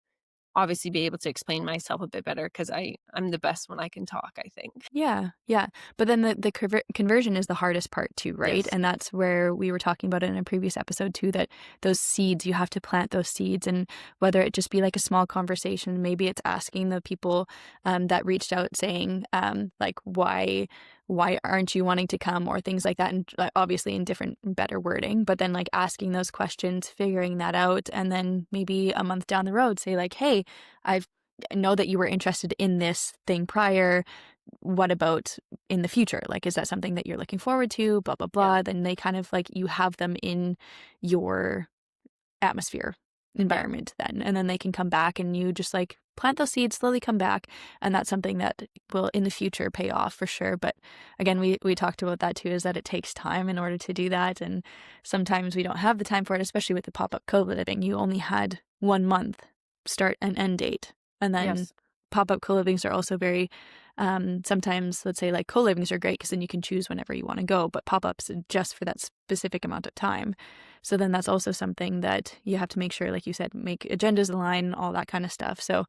obviously be able to explain myself a bit better, because I'm the best when I can talk, I think. Yeah. But then the conversion is the hardest part too, right? Yes. And that's where we were talking about it in a previous episode too, that those seeds, you have to plant those seeds. And whether it just be like a small conversation, maybe it's asking the people that reached out saying, like, why aren't you wanting to come, or things like that. And obviously in different, better wording, but then like asking those questions, figuring that out. And then maybe a month down the road, say like, hey, I know that you were interested in this thing prior. What about in the future? Like, is that something that you're looking forward to? Blah, blah, blah. Yeah. Then they kind of like, you have them in your atmosphere environment then. And then they can come back and you just like plant those seeds, slowly come back. And that's something that will in the future pay off for sure. But again, we talked about that too, is that it takes time in order to do that. And sometimes we don't have the time for it, especially with the pop-up co-living. You only had 1 month start and end date. And then Yes. pop-up co-livings are also very, sometimes, let's say like co-livings are great because then you can choose whenever you want to go, but pop-ups are just for that specific amount of time. So then that's also something that you have to make sure, like you said, make agendas align, all that kind of stuff. So,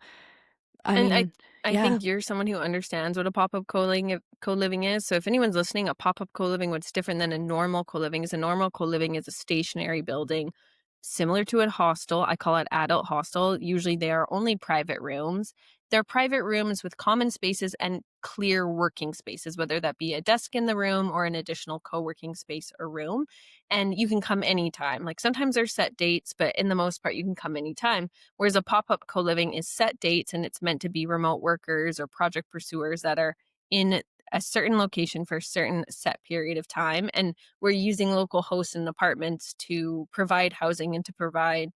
I yeah. think you're someone who understands what a pop-up co-living is. So if anyone's listening, a pop-up co-living, what's different than a normal co-living is, a normal co-living is a stationary building similar to a hostel. I call it adult hostel. Usually they are only private rooms. they're private rooms with common spaces and clear working spaces, whether that be a desk in the room or an additional co-working space or room. And you can come anytime. Like sometimes there's set dates, but in the most part, you can come anytime. Whereas a pop-up co-living is set dates and it's meant to be remote workers or project pursuers that are in a certain location for a certain set period of time. And we're using local hosts and apartments to provide housing and to provide,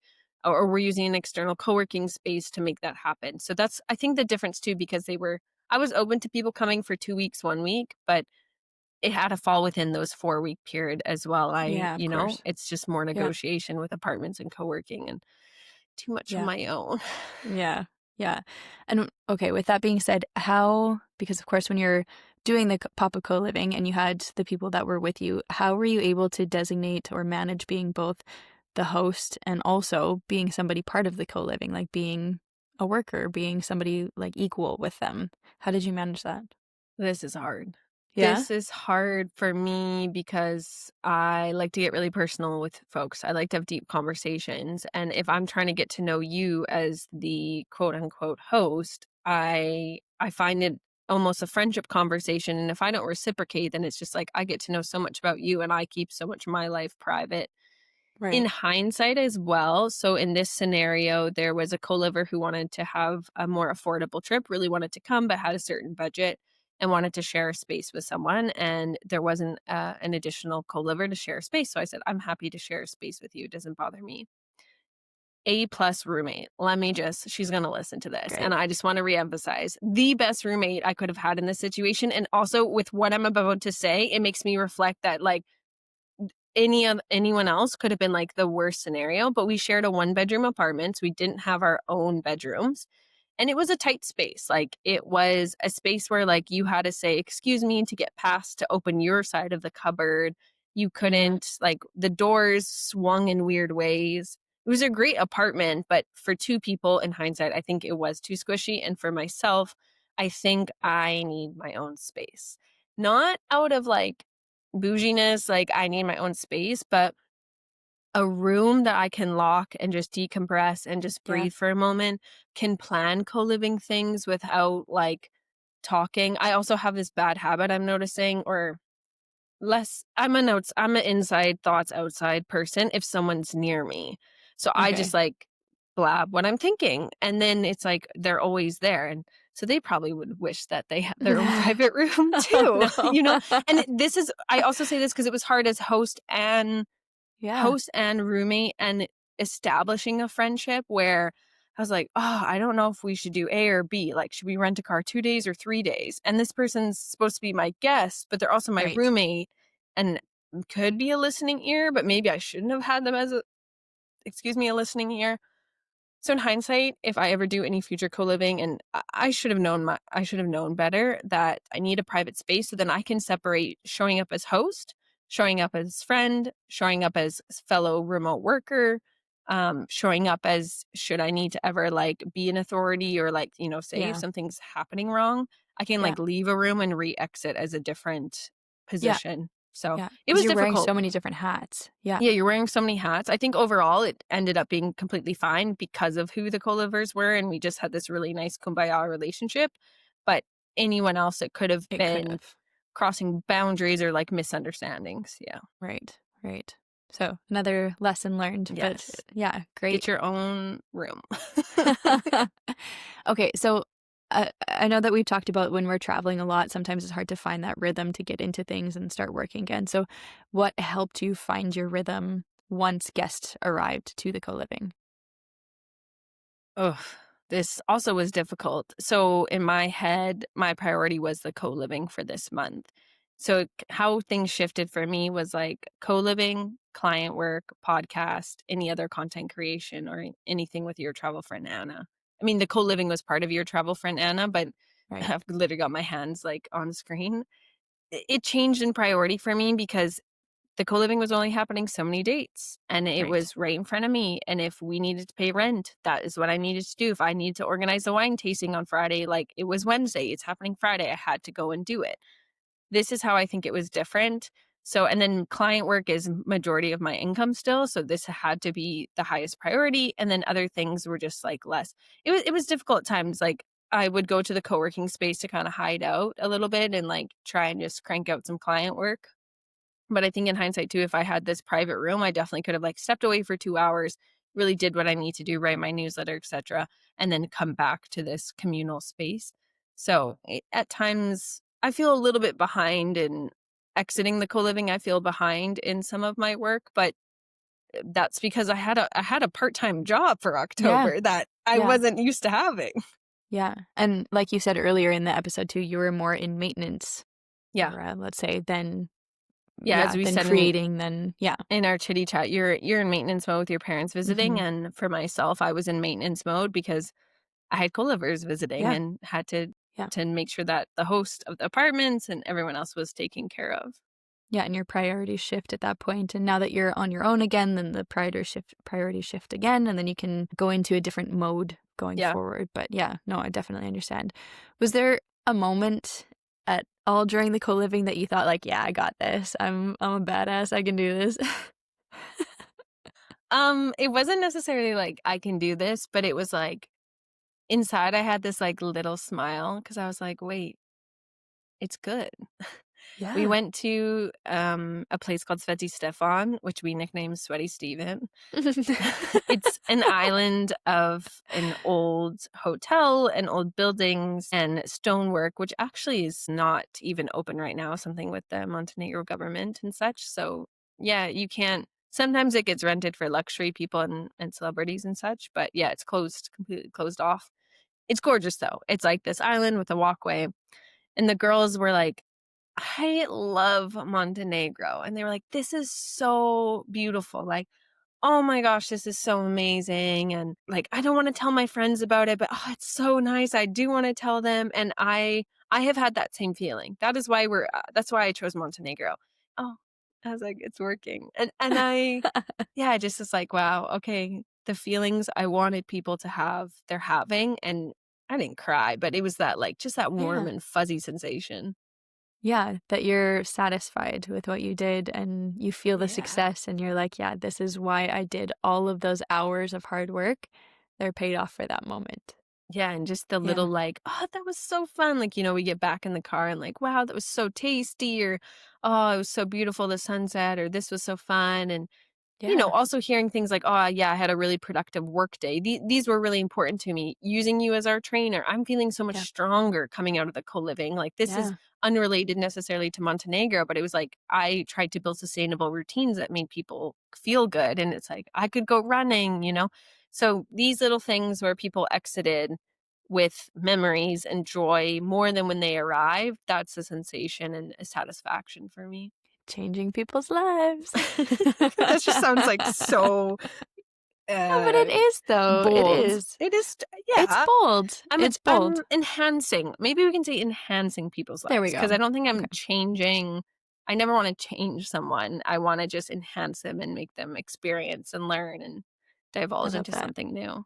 or we're using an external co-working space to make that happen. So that's, I think, the difference too, because I was open to people coming for 2 weeks, 1 week, but it had to fall within those 4-week period as well. Yeah, of course. It's just more negotiation with apartments and co-working and too much on Yeah. my own. Yeah. Yeah. And okay, with that being said, because of course, when you're doing the pop-up co-living and you had the people that were with you, how were you able to designate or manage being both the host and also being somebody part of the co-living, like being a worker, being somebody like equal with them? How did you manage that? This is hard. Yeah. This is hard for me because I like to get really personal with folks. I like to have deep conversations. And if I'm trying to get to know you as the quote unquote host, I find it almost a friendship conversation. And if I don't reciprocate, then it's just like I get to know so much about you and I keep so much of my life private. In Right. hindsight as well, so in this scenario, there was a co-liver who wanted to have a more affordable trip, really wanted to come, but had a certain budget and wanted to share a space with someone. And there wasn't an additional co-liver to share a space. So I said, I'm happy to share a space with you. It doesn't bother me. A+ roommate. She's going to listen to this. Great. And I just want to reemphasize the best roommate I could have had in this situation. And also with what I'm about to say, it makes me reflect that like, anyone else could have been like the worst scenario, but we shared a 1-bedroom apartment. So we didn't have our own bedrooms. And it was a tight space. Like it was a space where like you had to say, excuse me, to get past to open your side of the cupboard. You couldn't, like the doors swung in weird ways. It was a great apartment, but for 2 people in hindsight, I think it was too squishy. And for myself, I think I need my own space. Not out of like bouginess, like I need my own space, but a room that I can lock and just decompress and just Yeah. breathe for a moment, can plan co-living things without like talking. I also have this bad habit I'm noticing, or less, I'm an inside thoughts outside person if someone's near me. So I Okay. just like blab what I'm thinking. And then it's like they're always there. And so they probably would wish that they had their own private room too, Oh, no. And I also say this because it was hard as Yeah. roommate and establishing a friendship where I was like, oh, I don't know if we should do A or B. Like, should we rent a car 2 days or 3 days? And this person's supposed to be my guest, but they're also my Right. roommate and could be a listening ear, but maybe I shouldn't have had them as a listening ear. So in hindsight, if I ever do any future co-living, and I should have known better that I need a private space so then I can separate showing up as host, showing up as friend, showing up as fellow remote worker, showing up as should I need to ever like be an authority or like, say Yeah. if something's happening wrong, I can Yeah. like leave a room and re-exit as a different position. So Yeah. it 'Cause was you're wearing difficult. so many different hats. Yeah. Yeah, you're wearing so many hats. I think overall it ended up being completely fine because of who the co-livers were, and we just had this really nice kumbaya relationship. But anyone else, it could have It could been have. crossing boundaries or like misunderstandings. Yeah. Right. Right. So another lesson learned, but Yes. yeah, great. Get your own room. Okay, so I know that we've talked about when we're traveling a lot, sometimes it's hard to find that rhythm to get into things and start working again. So what helped you find your rhythm once guests arrived to the co-living? Oh, this also was difficult. So in my head, my priority was the co-living for this month. So how things shifted for me was like co-living, client work, podcast, any other content creation, or anything with your travel friend Anna. I mean, the co-living was part of your travel friend Anna, but Right. I've literally got my hands like on screen. It changed in priority for me because the co-living was only happening so many dates and it Right. was right in front of me. And if we needed to pay rent, that is what I needed to do. If I needed to organize a wine tasting on Friday, like it was Wednesday, it's happening Friday, I had to go and do it. This is how I think it was different. So, and then client work is majority of my income still. So this had to be the highest priority. And then other things were just like less. It was difficult at times. Like I would go to the co-working space to kind of hide out a little bit and like try and just crank out some client work. But I think in hindsight too, if I had this private room, I definitely could have like stepped away for 2 hours, really did what I need to do, write my newsletter, etc., and then come back to this communal space. So at times I feel a little bit behind in exiting the co-living. I feel behind in some of my work, but that's because I had a part-time job for October that I wasn't used to having. Yeah. And like you said earlier in the episode too, you were more in maintenance. Yeah. Or, let's say than as we than said creating, then in our Chitty Chat, you're in maintenance mode with your parents visiting, and for myself, I was in maintenance mode because I had co-livers visiting and had to make sure that the host of the apartments and everyone else was taken care of. Yeah, and your priorities shift at that point. And now that you're on your own again, then the priorities shift again, and then you can go into a different mode going forward. But yeah, no, I definitely understand. Was there a moment at all during the co-living that you thought like, yeah, I got this. I'm a badass. I can do this. It wasn't necessarily like I can do this, but it was like inside I had this like little smile because I was like, wait, it's good. Yeah. We went to a place called Sveti Stefan, which we nicknamed Sweaty Steven. It's an island of an old hotel and old buildings and stonework, which actually is not even open right now, something with the Montenegro government and such. So yeah, you can't. Sometimes it gets rented for luxury people and celebrities and such, but yeah, it's completely closed off. It's gorgeous though. It's like this island with a walkway. And the girls were like, I love Montenegro. And they were like, this is so beautiful. Like, oh my gosh, this is so amazing. And like, I don't want to tell my friends about it, but oh, it's so nice. I do want to tell them. And I have had that same feeling. That is why that's why I chose Montenegro. Oh, I was like, it's working. And I, I just was like, wow, okay. The feelings I wanted people to have, they're having. And I didn't cry, but it was that like, just that warm and fuzzy sensation. Yeah, that you're satisfied with what you did and you feel the success and you're like, yeah, this is why I did all of those hours of hard work. They're paid off for that moment. Yeah, and just the little like, oh, that was so fun. Like, we get back in the car and like, wow, that was so tasty, or oh, it was so beautiful, the sunset, or this was so fun. And also hearing things like, oh, yeah, I had a really productive work day. These were really important to me. Using you as our trainer, I'm feeling so much stronger coming out of the co-living. Like this is unrelated necessarily to Montenegro, but it was like I tried to build sustainable routines that made people feel good. And it's like I could go running, So these little things where people exited with memories and joy more than when they arrived, that's a sensation and a satisfaction for me. Changing people's lives. That just sounds like so no, but it is though. bold. It is. Yeah. It's bold. It's bold. I'm enhancing. Maybe we can say enhancing people's lives. There we go. Because I don't think I'm changing. I never want to change someone. I want to just enhance them and make them experience and learn and divulge into something new.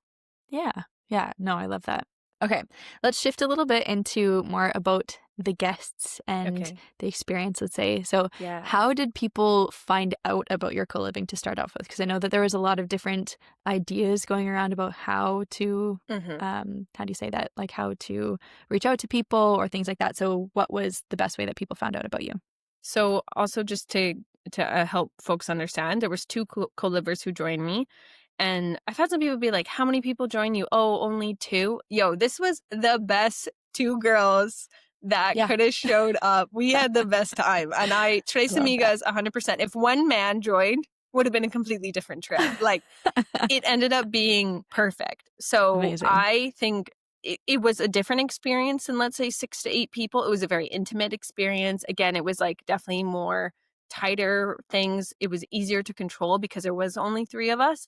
Yeah. Yeah. No, I love that. Okay, let's shift a little bit into more about the guests and the experience, let's say. So how did people find out about your co-living to start off with? Because I know that there was a lot of different ideas going around about how to, how do you say that? Like how to reach out to people or things like that. So what was the best way that people found out about you? So also just to help folks understand, there was 2 co-livers who joined me. And I've had some people be like, how many people join you? Oh, only 2. Yo, this was the best 2 girls that could have showed up. We had the best time. And I trace Amigas 100%. If one man joined, would have been a completely different trip. Like it ended up being perfect. So amazing. I think it was a different experience than, let's say, 6 to 8 people. It was a very intimate experience. Again, it was like definitely more tighter things. It was easier to control because there was only 3 of us.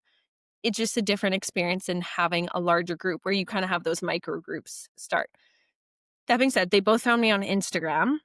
It's just a different experience than having a larger group where you kind of have those micro groups start. That being said, they both found me on Instagram.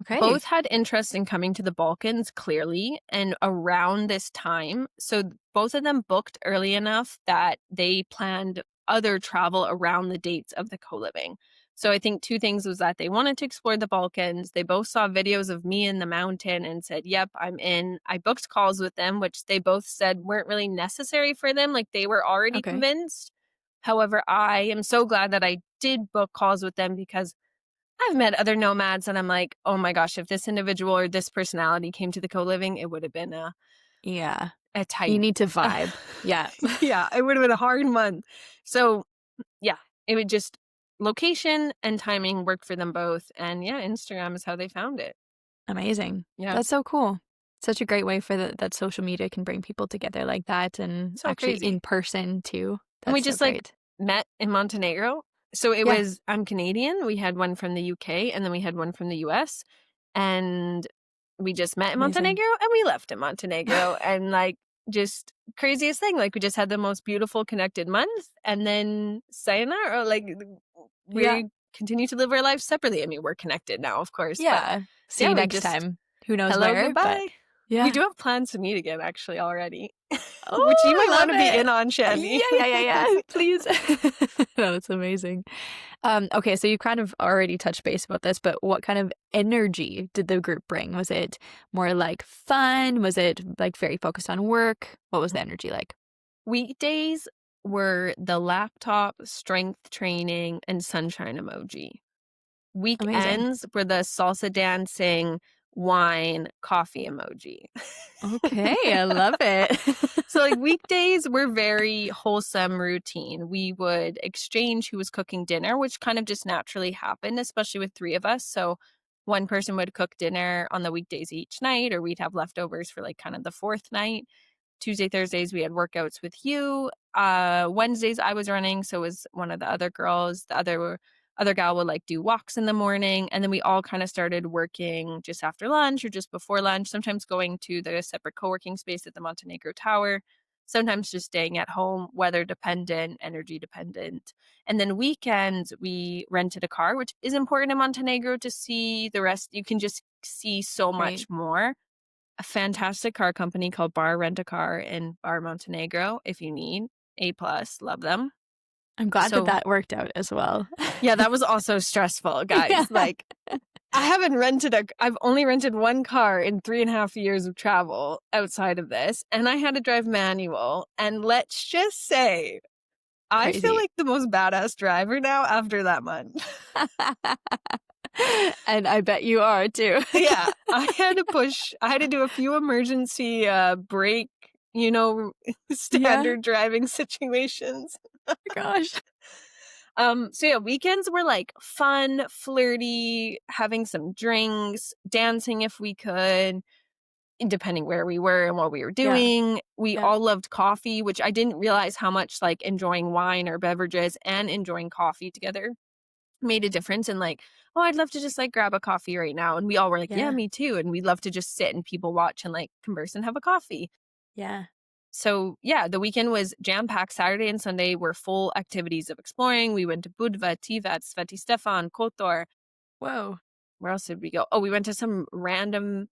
Okay. Both had interest in coming to the Balkans, clearly, and around this time. So both of them booked early enough that they planned other travel around the dates of the co-living. So I think 2 things was that they wanted to explore the Balkans. They both saw videos of me in the mountain and said, yep, I'm in. I booked calls with them, which they both said weren't really necessary for them. Like they were already convinced. However, I am so glad that I did book calls with them because I've met other nomads and I'm like, oh my gosh, if this individual or this personality came to the co-living, it would have been a tight. You need to vibe. Yeah. Yeah, it would have been a hard month. So yeah, it would just location and timing worked for them both. And yeah, Instagram is how they found it. Amazing. Yeah. That's so cool. Such a great way for that social media can bring people together like that, and So actually crazy. in person too. And we That's just so like great. met in Montenegro. So it was, I'm Canadian. We had one from the UK and then we had one from the US. And we just met in Amazing. Montenegro and we left in Montenegro. And like, just craziest thing. Like, we just had the most beautiful connected month. And then sayonara, like, we continue to live our lives separately. I mean, we're connected now, of course. Yeah. But See you next time. Who knows hello, where? goodbye. But yeah. We do have plans to meet again, actually, already. Oh, which you might I love want to be it. in on, Shandy. Yeah. Please. No, that's amazing. Okay, so you kind of already touched base about this, but what kind of energy did the group bring? Was it more like fun? Was it like very focused on work? What was the energy like? Weekdays were the laptop, strength training, and sunshine emoji. Weekends were the salsa dancing, wine, coffee emoji. Okay, I love it. So like weekdays were very wholesome routine. We would exchange who was cooking dinner, which kind of just naturally happened, especially with three of us. So one person would cook dinner on the weekdays each night, or we'd have leftovers for like kind of the fourth night. Tuesday, Thursdays, we had workouts with you. Wednesdays, I was running, so was one of the other girls. The other gal would like do walks in the morning, and then we all kind of started working just after lunch or just before lunch, sometimes going to the separate co-working space at the Montenegro Tower, sometimes just staying at home, weather dependent, energy dependent. And then weekends, we rented a car, which is important in Montenegro to see the rest. You can just see so much more. A fantastic car company called Bar Rent-A-Car in Bar Montenegro. If you need, A+, love them. I'm glad that worked out as well. Yeah, that was also stressful, guys. Yeah. Like, I've only rented one car in 3.5 years of travel outside of this, and I had to drive manual. And let's just say, I feel like the most badass driver now after that month. And I bet you are too. Yeah, I had to do a few emergency brake, standard driving situations. Oh my gosh. So yeah, weekends were like fun, flirty, having some drinks, dancing if we could, depending where we were and what we were doing. Yeah. We all loved coffee, which I didn't realize how much like enjoying wine or beverages and enjoying coffee together made a difference. And like, oh, I'd love to just like grab a coffee right now. And we all were like, yeah, me too. And we'd love to just sit and people watch and like converse and have a coffee. Yeah. So yeah, the weekend was jam-packed. Saturday and Sunday were full activities of exploring. We went to Budva, Tivat, Sveti Stefan, Kotor. Whoa. Where else did we go? Oh, we went to some random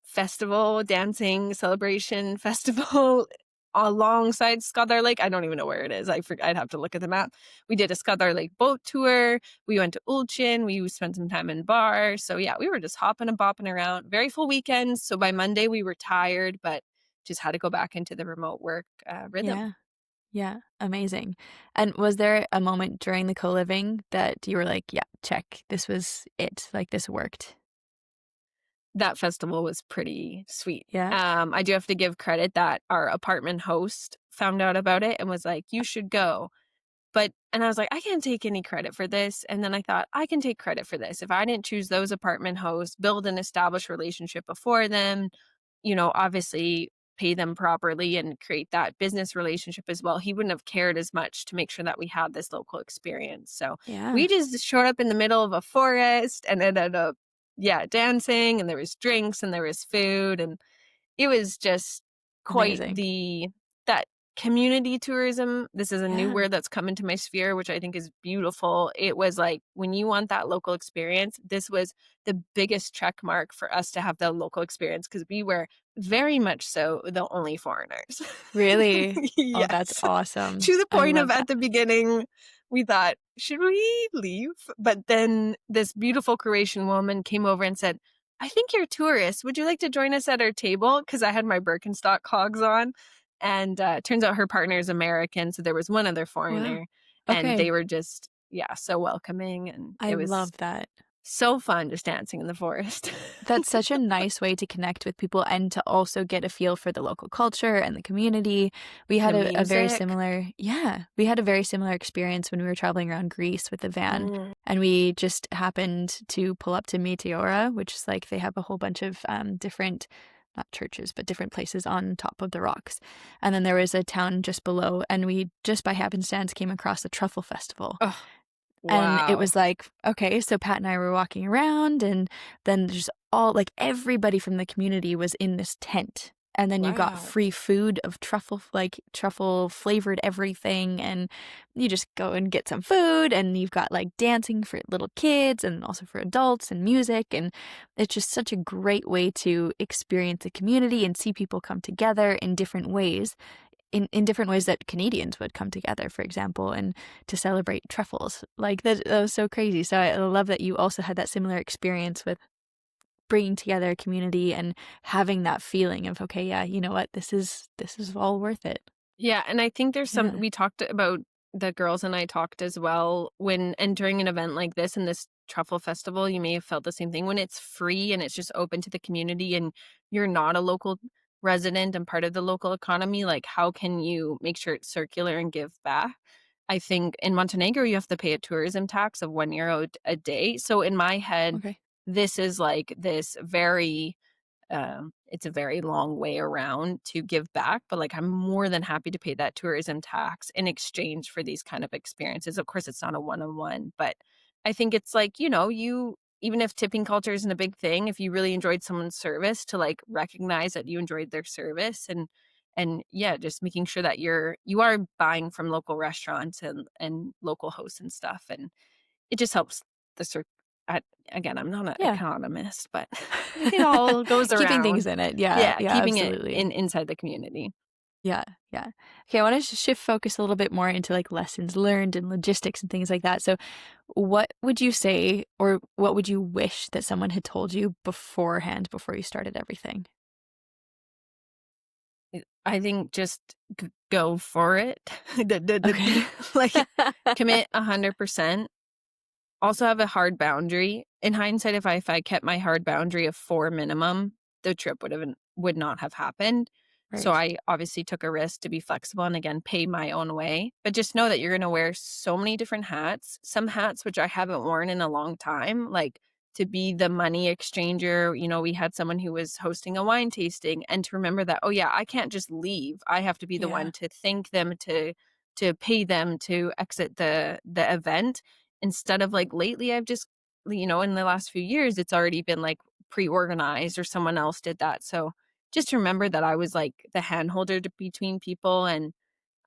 festival, dancing celebration festival alongside Skadar Lake. I don't even know where it is. I'd have to look at the map. We did a Skadar Lake boat tour. We went to Ulcin. We spent some time in Bar. So yeah, we were just hopping and bopping around. Very full weekends. So by Monday we were tired, but just had to go back into the remote work rhythm. Yeah. Amazing. And was there a moment during the co-living that you were like, yeah, check, this was it, like this worked? That festival was pretty sweet. Yeah. I do have to give credit that our apartment host found out about it and was like, you should go. And I was like, I can't take any credit for this. And then I thought, I can take credit for this. If I didn't choose those apartment hosts, build an established relationship before them, obviously pay them properly and create that business relationship as well, he wouldn't have cared as much to make sure that we had this local experience. So we just showed up in the middle of a forest and ended up, dancing, and there was drinks and there was food, and it was just quite that community tourism. This is a new word that's come into my sphere, which I think is beautiful. It was like, when you want that local experience, this was the biggest check mark for us to have the local experience, because we were very much so the only foreigners. Really? Yes. Oh, that's awesome. To the point of at the beginning, we thought, should we leave? But then this beautiful Croatian woman came over and said, I think you're tourists. Would you like to join us at our table? Because I had my Birkenstock clogs on. And turns out her partner is American. So there was one other foreigner. And they were just yeah, so welcoming, and I it was love that. so fun just dancing in the forest. That's such a nice way to connect with people and to also get a feel for the local culture and the community. We had The a very music. similar, yeah, we had a very similar experience when we were traveling around Greece with the van. Mm. And we just happened to pull up to Meteora, which is like they have a whole bunch of different, not churches, but different places on top of the rocks. And then there was a town just below, and we just by happenstance came across the truffle festival. Oh, And it wow. was like, okay, so Pat and I were walking around, and then just all like everybody from the community was in this tent. And then you got Wow. free food of truffle, like truffle flavored everything. And you just go and get some food, and you've got like dancing for little kids and also for adults and music. And it's just such a great way to experience the community and see people come together in different ways in different ways that Canadians would come together, for example, and to celebrate truffles. Like that was so crazy. So I love that you also had that similar experience with bringing together a community and having that feeling of, okay, yeah, you know what, this is all worth it. Yeah, and I think there's some Yeah. we talked about the girls and I talked as well when entering an event like this and this truffle festival, you may have felt the same thing when it's free and it's just open to the community and you're not a local resident and part of the local economy, like how can you make sure it's circular and give back? I think in Montenegro you have to pay a tourism tax of €1 a day. So in my head, Okay. this is like this very it's a very long way around to give back, but like I'm more than happy to pay that tourism tax in exchange for these kind of experiences. Of course, it's not a one-on-one, but I think it's like, you even if tipping culture isn't a big thing, if you really enjoyed someone's service to like recognize that you enjoyed their service and yeah, just making sure that you are buying from local restaurants and local hosts and stuff. And it just helps the I again, I'm not an Yeah. economist, but it all goes Keeping things around. in it. Yeah. Yeah, Yeah, keeping it absolutely. inside the community. Yeah, yeah. Okay, I want to shift focus a little bit more into like lessons learned and logistics and things like that. So, what would you say, or what would you wish that someone had told you beforehand before you started everything? I think just go for it. Okay. Like, commit 100%. Also have a hard boundary. In hindsight, if I kept my hard boundary of 4 minimum, the trip would not have happened. So Right. I obviously took a risk to be flexible and again pay my own way. But just know that you're gonna wear so many different hats. Some hats which I haven't worn in a long time, like to be the money exchanger. We had someone who was hosting a wine tasting and to remember that, oh yeah, I can't just leave. I have to be the Yeah. one to thank them, to pay them to exit the event instead of like lately I've just in the last few years it's already been like pre-organized or someone else did that. So just remember that I was like the hand holder between people and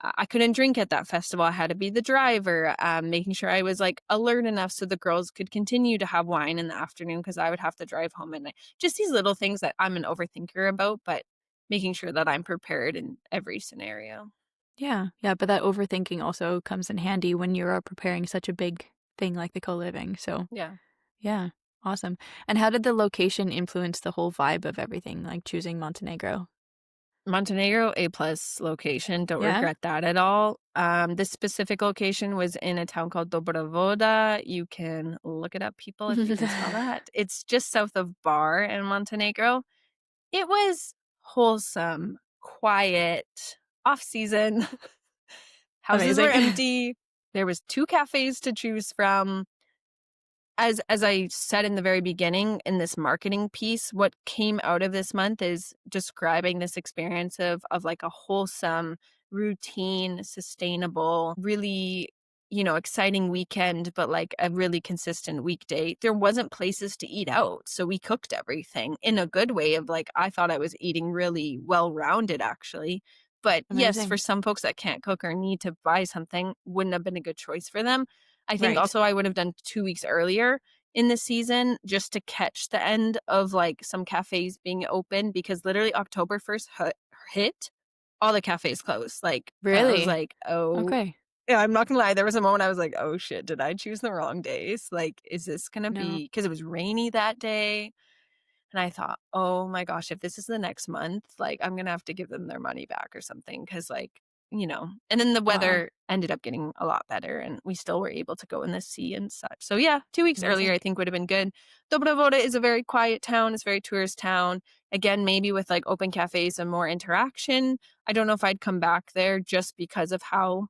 I couldn't drink at that festival. I had to be the driver, making sure I was like alert enough so the girls could continue to have wine in the afternoon because I would have to drive home at night. Just these little things that I'm an overthinker about, but making sure that I'm prepared in every scenario. Yeah. Yeah. But that overthinking also comes in handy when you're preparing such a big thing like the co-living. So, Yeah. yeah. Awesome. And how did the location influence the whole vibe of everything, like choosing Montenegro? Montenegro, A+ location, don't Yeah. regret that at all. This specific location was in a town called Dobra Voda. You can look it up, people, if you can spell that. It's just south of Bar in Montenegro. It was wholesome, quiet, off-season. Houses were Amazing. empty. There was 2 cafes to choose from. As I said in the very beginning in this marketing piece, what came out of this month is describing this experience of like a wholesome, routine, sustainable, really, exciting weekend, but like a really consistent weekday. There wasn't places to eat out, so we cooked everything in a good way of like I thought I was eating really well-rounded actually. But yes, for Amazing. some folks that can't cook or need to buy something, wouldn't have been a good choice for them. I think Right. also I would have done 2 weeks earlier in the season just to catch the end of, like, some cafes being open because literally October 1st hit, all the cafes closed, like, I was Really? like, "Oh." Okay. Yeah, I'm not gonna lie, there was a moment I was like, "Oh shit, did I choose the wrong days? Like, is this gonna No. be?" Because it was rainy that day, and I thought, "Oh my gosh, if this is the next month, like, I'm gonna have to give them their money back or something." Because like, and then the Wow. weather ended up getting a lot better and we still were able to go in the sea and such. So yeah, 2 weeks earlier, Amazing. I think would have been good. Dobrovoda is a very quiet town. It's a very tourist town. Again, maybe with like open cafes and more interaction. I don't know if I'd come back there just because of how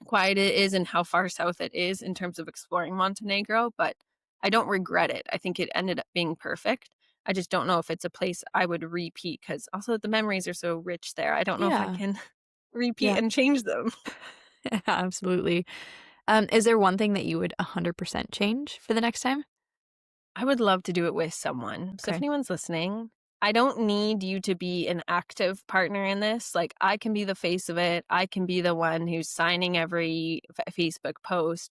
quiet it is and how far south it is in terms of exploring Montenegro, but I don't regret it. I think it ended up being perfect. I just don't know if it's a place I would repeat because also the memories are so rich there. I don't know if I Yeah. can repeat Yeah. and change them. Absolutely. Is there one thing that you would 100% change for the next time? I would love to do it with someone. So if Okay. anyone's listening, I don't need you to be an active partner in this. Like I can be the face of it. I can be the one who's signing every Facebook post.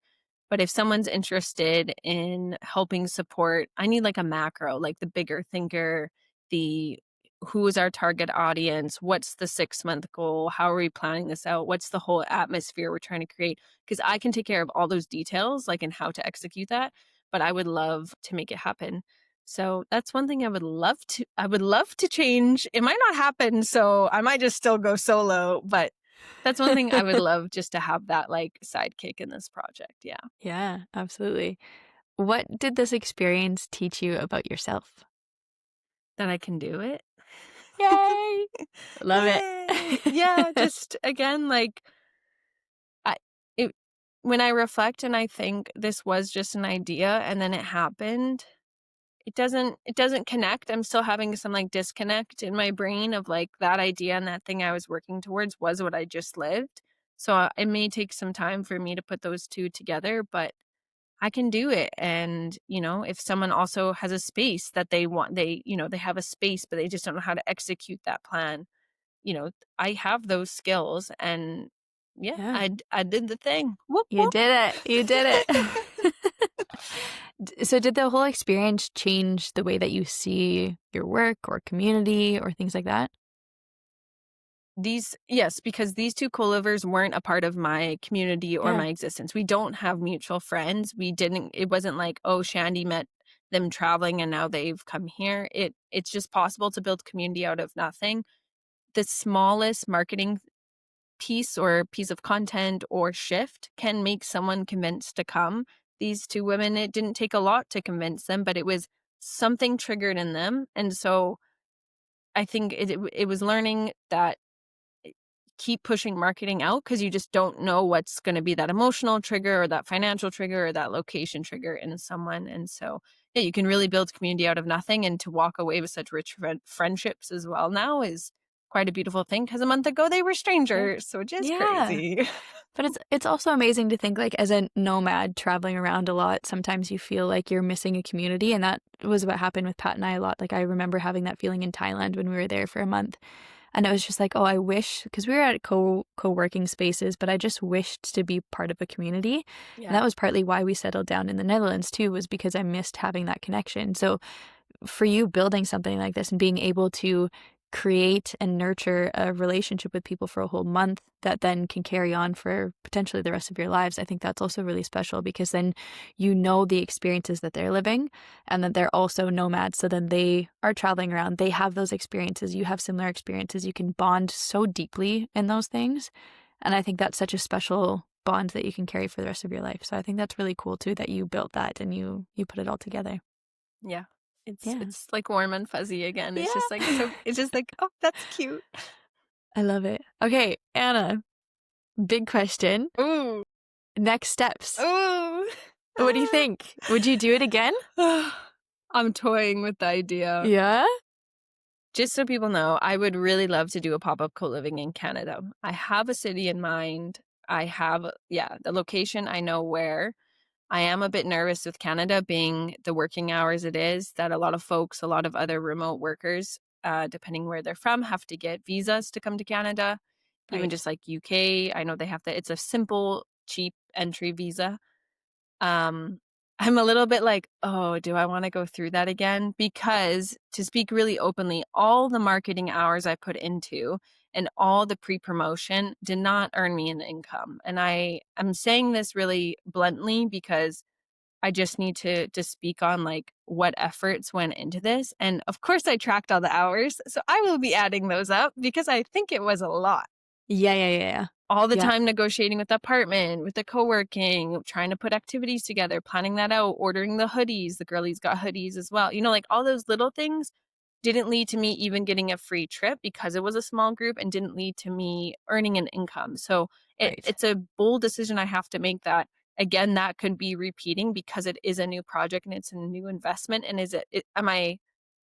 But if someone's interested in helping support, I need like a macro, like the bigger thinker, the who is our target audience? What's the 6-month goal? How are we planning this out? What's the whole atmosphere we're trying to create? Because I can take care of all those details, like in how to execute that, but I would love to make it happen. So that's one thing I would love to change. It might not happen, so I might just still go solo, but that's one thing I would love just to have that like sidekick in this project. Yeah. Yeah, absolutely. What did this experience teach you about yourself? That I can do it. Yay! Love it. Yay! Yeah, just again, like I it when I reflect and I think this was just an idea and then it happened, it doesn't connect. I'm still having some like disconnect in my brain of like that idea and that thing I was working towards was what I just lived. So it may take some time for me to put those two together, but I can do it. And, if someone also has a space that they want, they have a space, but they just don't know how to execute that plan. I have those skills and yeah, Yeah, I did the thing. Whoop, you whoop. did it. You did it. So did the whole experience change the way that you see your work or community or things like that? Yes, because these two co-livers weren't a part of my community or Yeah, my existence. We don't have mutual friends. It wasn't like, oh, Shandy met them traveling and now they've come here. It's just possible to build community out of nothing. The smallest marketing piece or piece of content or shift can make someone convinced to come. These two women, it didn't take a lot to convince them, but it was something triggered in them. And so I think it was learning that keep pushing marketing out because you just don't know what's going to be that emotional trigger or that financial trigger or that location trigger in someone. And so, yeah, you can really build community out of nothing, and to walk away with such rich friendships as well now is quite a beautiful thing because a month ago they were yeah. strangers. So just Yeah. crazy. But it's also amazing to think like as a nomad traveling around a lot, sometimes you feel like you're missing a community. And that was what happened with Pat and I a lot. Like I remember having that feeling in Thailand when we were there for a month. And it was just like, oh, I wish, because we were at co-working spaces, but I just wished to be part of a community. And that Yeah. was partly why we settled down in the Netherlands too, was because I missed having that connection. So for you building something like this and being able to create and nurture a relationship with people for a whole month that then can carry on for potentially the rest of your lives, I think that's also really special because then you know the experiences that they're living and that they're also nomads. So then they are traveling around, they have those experiences, you have similar experiences, you can bond so deeply in those things. And I think that's such a special bond that you can carry for the rest of your life. So I think that's really cool too that you built that and you put it all together. Yeah. It's Yeah. it's like warm and fuzzy again. It's just like Yeah. it's just like, oh, that's cute. I love it. Okay, Anna, big question. Ooh. Next steps. Ooh. What do you think? Would you do it again? I'm toying with the idea. Yeah? Just so people know, I would really love to do a pop-up co-living in Canada. I have a city in mind. I have, the location. I know where. I am a bit nervous with Canada being the working hours it is, that a lot of folks, a lot of other remote workers, depending where they're from, have to get visas to come to Canada. Even Right. just like UK, I know they have to, it's a simple, cheap entry visa. Um, I'm a little bit like, oh, do I want to go through that again? Because to speak really openly, all the marketing hours I put into and all the pre-promotion did not earn me an income. And I'm saying this really bluntly because I just need to speak on like what efforts went into this. And of course I tracked all the hours. So I will be adding those up because I think it was a lot. Yeah. All the Yeah. time negotiating with the apartment, with the co-working, trying to put activities together, planning that out, ordering the hoodies. The girlies got hoodies as well. You know, like all those little things didn't lead to me even getting a free trip because it was a small group, and didn't lead to me earning an income. So Right. it's a bold decision I have to make, that again, that could be repeating because it is a new project and it's a new investment. And am I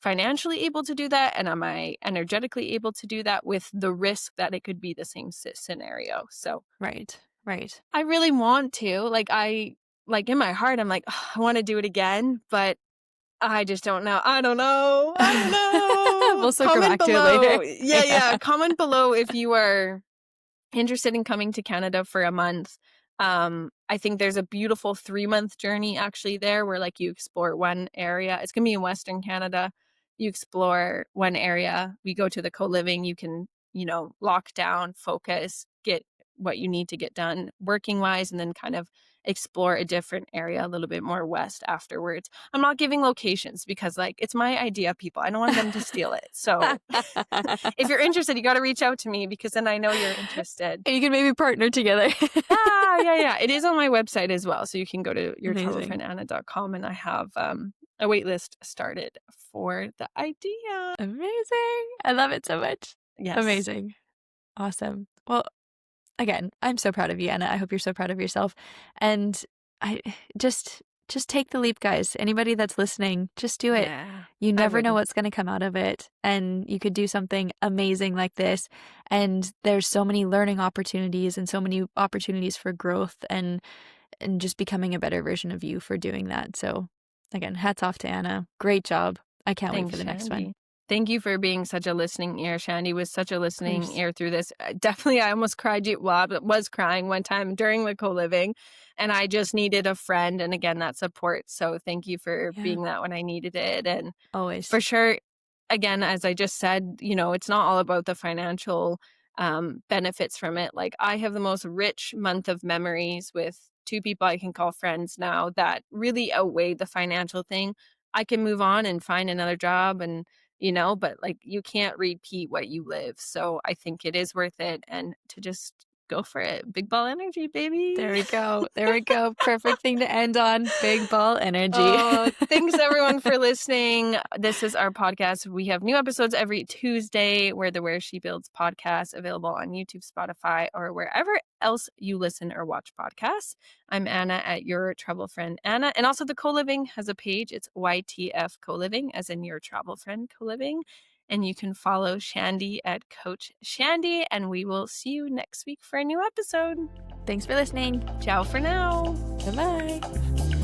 financially able to do that? And am I energetically able to do that with the risk that it could be the same scenario? So Right. I really want to, like in my heart, I'm like, "Ugh, I want to do it again, but I just don't know. I don't know. We'll circle Comment back to it below. later. Yeah. Comment below if you are interested in coming to Canada for a month. I think there's a beautiful 3-month journey actually there, where like you explore one area. It's gonna be in Western Canada. You explore one area. We go to the co-living. You can, lock down, focus, get what you need to get done working wise, and then kind of explore a different area a little bit more west afterwards. I'm not giving locations because like it's my idea, people. I don't want them to steal it. So if you're interested, you got to reach out to me, because then I know you're interested. You can maybe partner together. Yeah. It is on my website as well. So you can go to yourtravelfriendanna.com, and I have a wait list started for the idea. Amazing. I love it so much. Yes. Amazing. Awesome. Well, again, I'm so proud of you, Anna. I hope you're so proud of yourself. And I just take the leap, guys. Anybody that's listening, just do it. Yeah, You never know what's going to come out of it. And you could do something amazing like this. And there's so many learning opportunities and so many opportunities for growth and just becoming a better version of you for doing that. So again, hats off to Anna. Great job. I can't wait for the next one. Thank you for being such a listening ear. Shandy was such a listening ear through this. Definitely, I almost cried. I was crying one time during the co-living, and I just needed a friend. And again, that support. So thank you for being that when I needed it. And always, for sure, again, as I just said, it's not all about the financial benefits from it. Like, I have the most rich month of memories with 2 people I can call friends now that really outweigh the financial thing. I can move on and find another job, and but like, you can't repeat what you live. So I think it is worth it, and to just go for it. Big ball energy, baby. There we go. Perfect thing to end on. Big ball energy. Thanks everyone for listening. This is our podcast. We have new episodes every Tuesday. We're the Where She Builds podcast, available on YouTube, Spotify, or wherever else you listen or watch podcasts. I'm Anna at Your Travel Friend Anna. And also the Co-Living has a page. It's YTF Coliving, as in Your Travel Friend Coliving. And you can follow Shandy at Coach Shandy. And we will see you next week for a new episode. Thanks for listening. Ciao for now. Bye-bye.